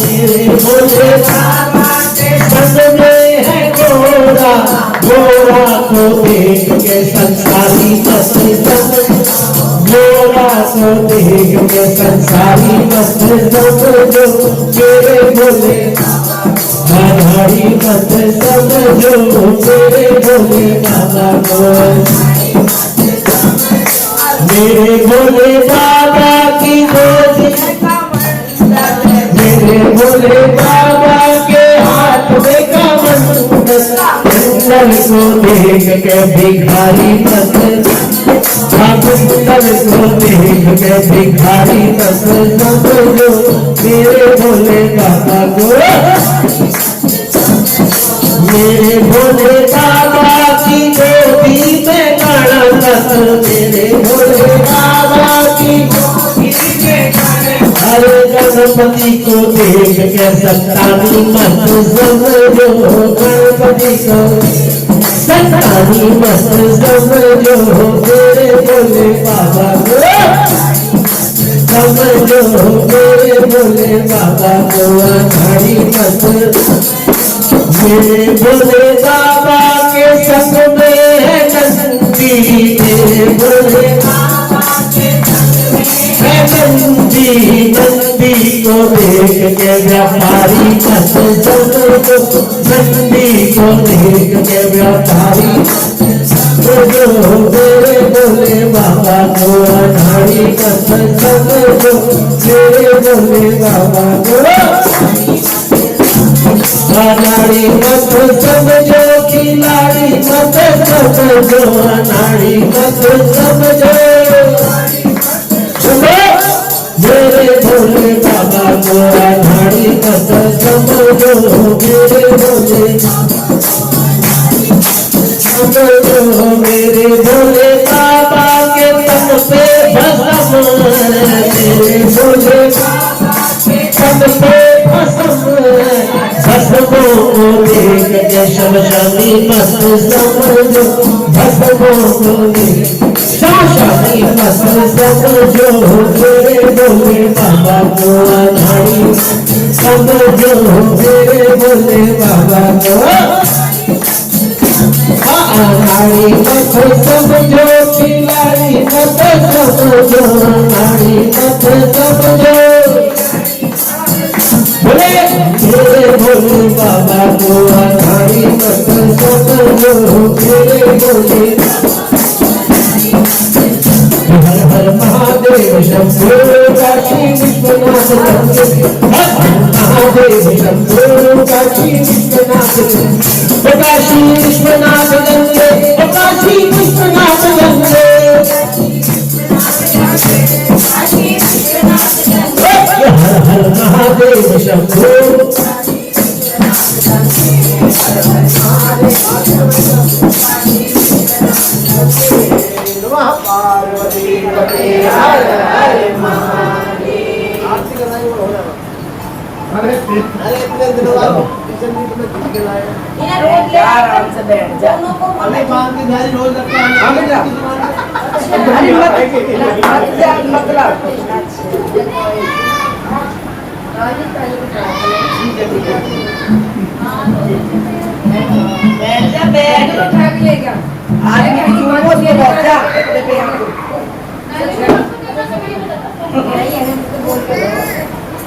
मेरे भोले बाबा के संग में है घोड़ा घोड़ा को देख के संसारी मत समझो घोड़ा को देख के संसारी मत समझो मेरे भोले आधारी मत समझो मेरे भोले बाबा को मेरे भोले बाबा की गोदी मेरे भोले बाबा के हाथ में कमंडल को देख के भिखारी मत कमंडल को देख के भिखारी मत समझो मेरे भोले बाबा को मेरे भोले बाबा की गोदी में गणपत मेरे भोले बाबा की गोदी में हरे गणपति को देख के सत्तानी मत समझो गणपति को सत्तानी मत समझो मेरे भोले बाबा को समझो मेरे भोले बाबा को अनाड़ी मत। मेरे भोले बाबा के संग में है नंदी, मेरे भोले बाबा के संग में है नंदी। नंदी को देख के व्यापारी मत समझो, नंदी को देख के व्यापारी समझो मेरे भोले बाबा को अनाड़ी मत समझो, मेरे भोले बाबा को अनाड़ी मत समझो, खिलाड़ी मत समझो, अनाड़ी मत समझो। मेरे भोले बाबा को अनाड़ी मत समझो, मेरे भोले समझो, मेरे भोले बाबा के तन पे भस्म, मेरे भोले बाबा के तन पे भस्म। भस्मों को देख के शमशानी मत समझो, भस्मों को देख शमशानी मत समझो, मेरे भोले बाबा को अनाड़ी समझो, मेरे भोले बाबा को अनाड़ी मत समझो, खिलाड़ी मत समझो, अनाड़ी मत समझो। बोले मेरे भोले बाबा को अनाड़ी मत समझो, मेरे भोले। हर हर महादेव शंभो काशी विश्वनाथ गंगे, हर हर महादेव शंभो काशी विश्वनाथ गंगे, काशी विश्वनाथ गंगे, काशी विश्वनाथ गंगे। हर हर महादेव शंभो पार्वती पते हर हर महादेव। अरे इतने दिनों बाद किचन में तुम्हें खुद के लाए इन्हें रोज ले आराम से बैठ जा। हमें मांग के झाड़ी रोज लगता है। आगे जा। झाड़ी मत जा मतलब। बैठ जा बैठ। उठा के लेगा। आगे के बीच में मत बैठ जा।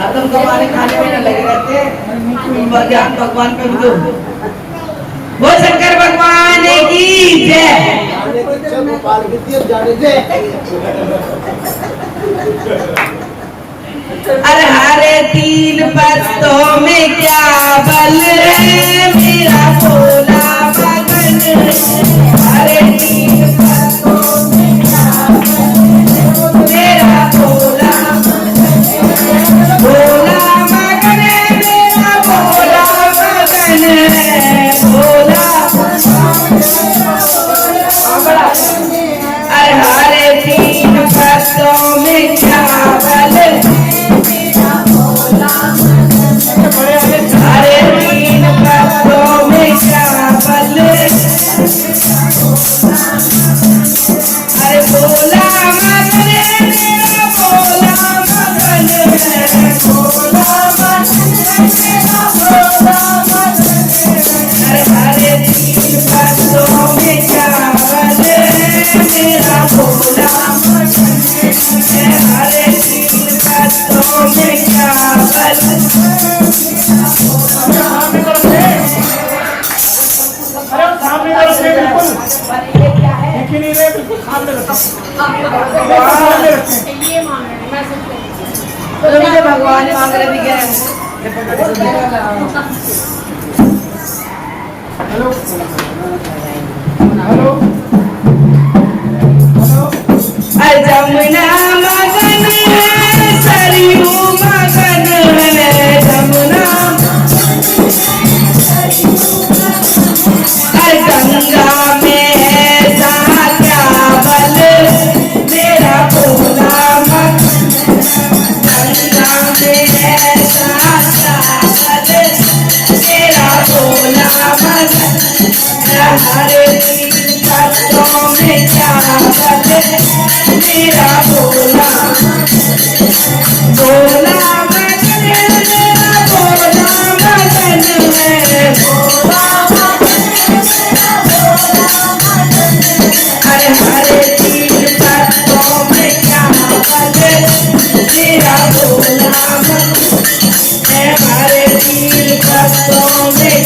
तुम कमाने खाने में नहीं लगे रहते, ज्ञान भगवान पे दो। वो शंकर भगवान की जय। अरे हरे तीन पत्तों में क्या बल है, मेरा भोला मगन। हरे तीन पत्तों में क्या बल है, मेरा भोला भोला मगन, मेरा भोला मगन, भोला। अरे हरे तीन पत्तों में क्या बल, मेरा भोला मगन। हरे तीन पत्तों में क्या बल, अरे भोला मगन, मेरा भोला मगन, भोला मगन, मेरा भोला मगन। अरे हरे तीन पत्तों में क्या बल, मेरा भोला मगन। हरे तीन पत्तों में क्या बल, ये क्या है? बिल्कुल सामने रखो। ये मांग रहे हैं, मैं सबको तो मुझे भगवान मांग रहे दिखे हैं। हेलो हेलो जमुना मगन सरयू मगन है, जमुना गंगा में ऐसा क्या बल, मेरा भोला मगन। गंगा में ऐसा क्या बल, मेरा भोला मगन। हरे तीन पत्तों में क्या बल, मेरा भोला मगन। भोला मगन मेरा भोला मगन है हरे हरे तीन पत्तों में क्या बल मेरा भोला मगन है हरे तीन पत्तों में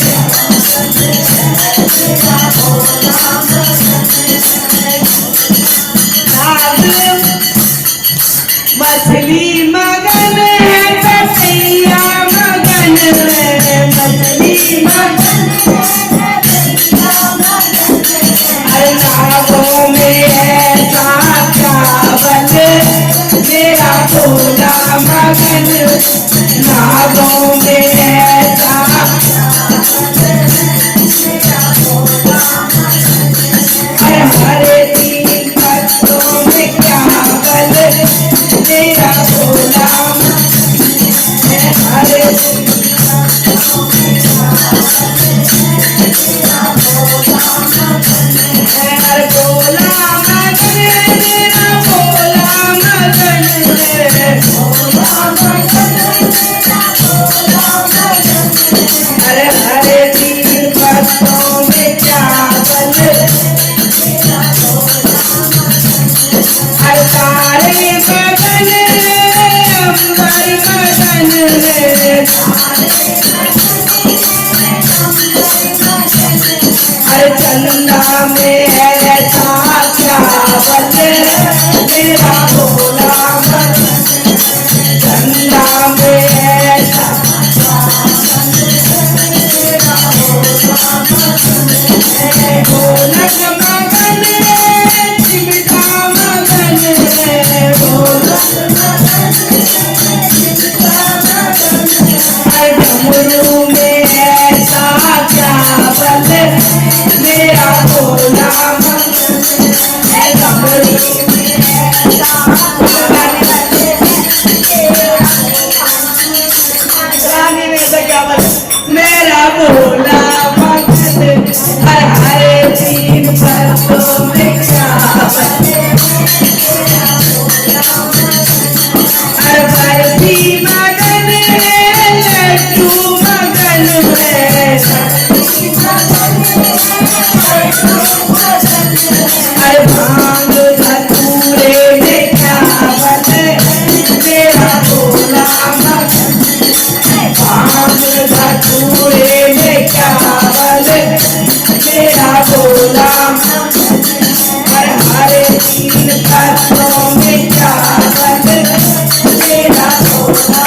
मछली मगन है कटैया मगन है मछली मगन हर नागों में है चावल मेरा भोला मगन नागों में है हरे तीन पत्तों में क्या बल मेरा भोला हरे भोला मगन मेरा भोला मगन हरे हरे तीन पत्तों में क्या बल हर तारे मगन अंबर मगन हर चंदा में है क्या बल मेरा भोला मगन चंदा में है ढोलक मगन चिमटा मगन डमरू में ऐसा क्या बल मेरा भोला मगन डमरू रानी में ऐसा क्या बल मेरा भोला मगन हर हरे तीन पत्तों में क्या बल हर बर्फी मगन लड्डू मगन हर भांग धतूरे में क्या बल मेरा भोला मगन भांग धतूरे में क्या बल मेरा भोला हर हरे तीन पत्तों में क्या बल मेरा भोला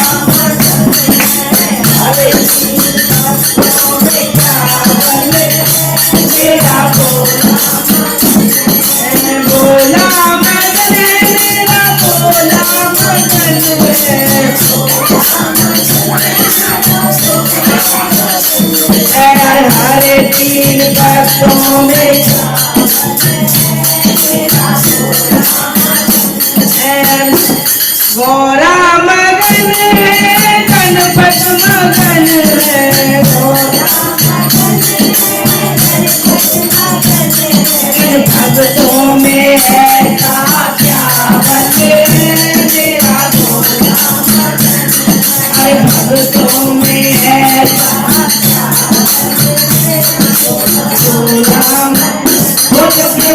हरे तीन पत्तों में क्या बल मेरा भोला मगन मेरा भोला मगन हर हरे तीन पत्तों में गौरा मगन गणपत मगन इन भक्तों में है क्या बल मेरा भोला हर भक्तों में है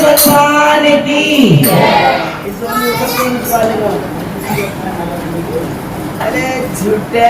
भगवान की अरे झूठे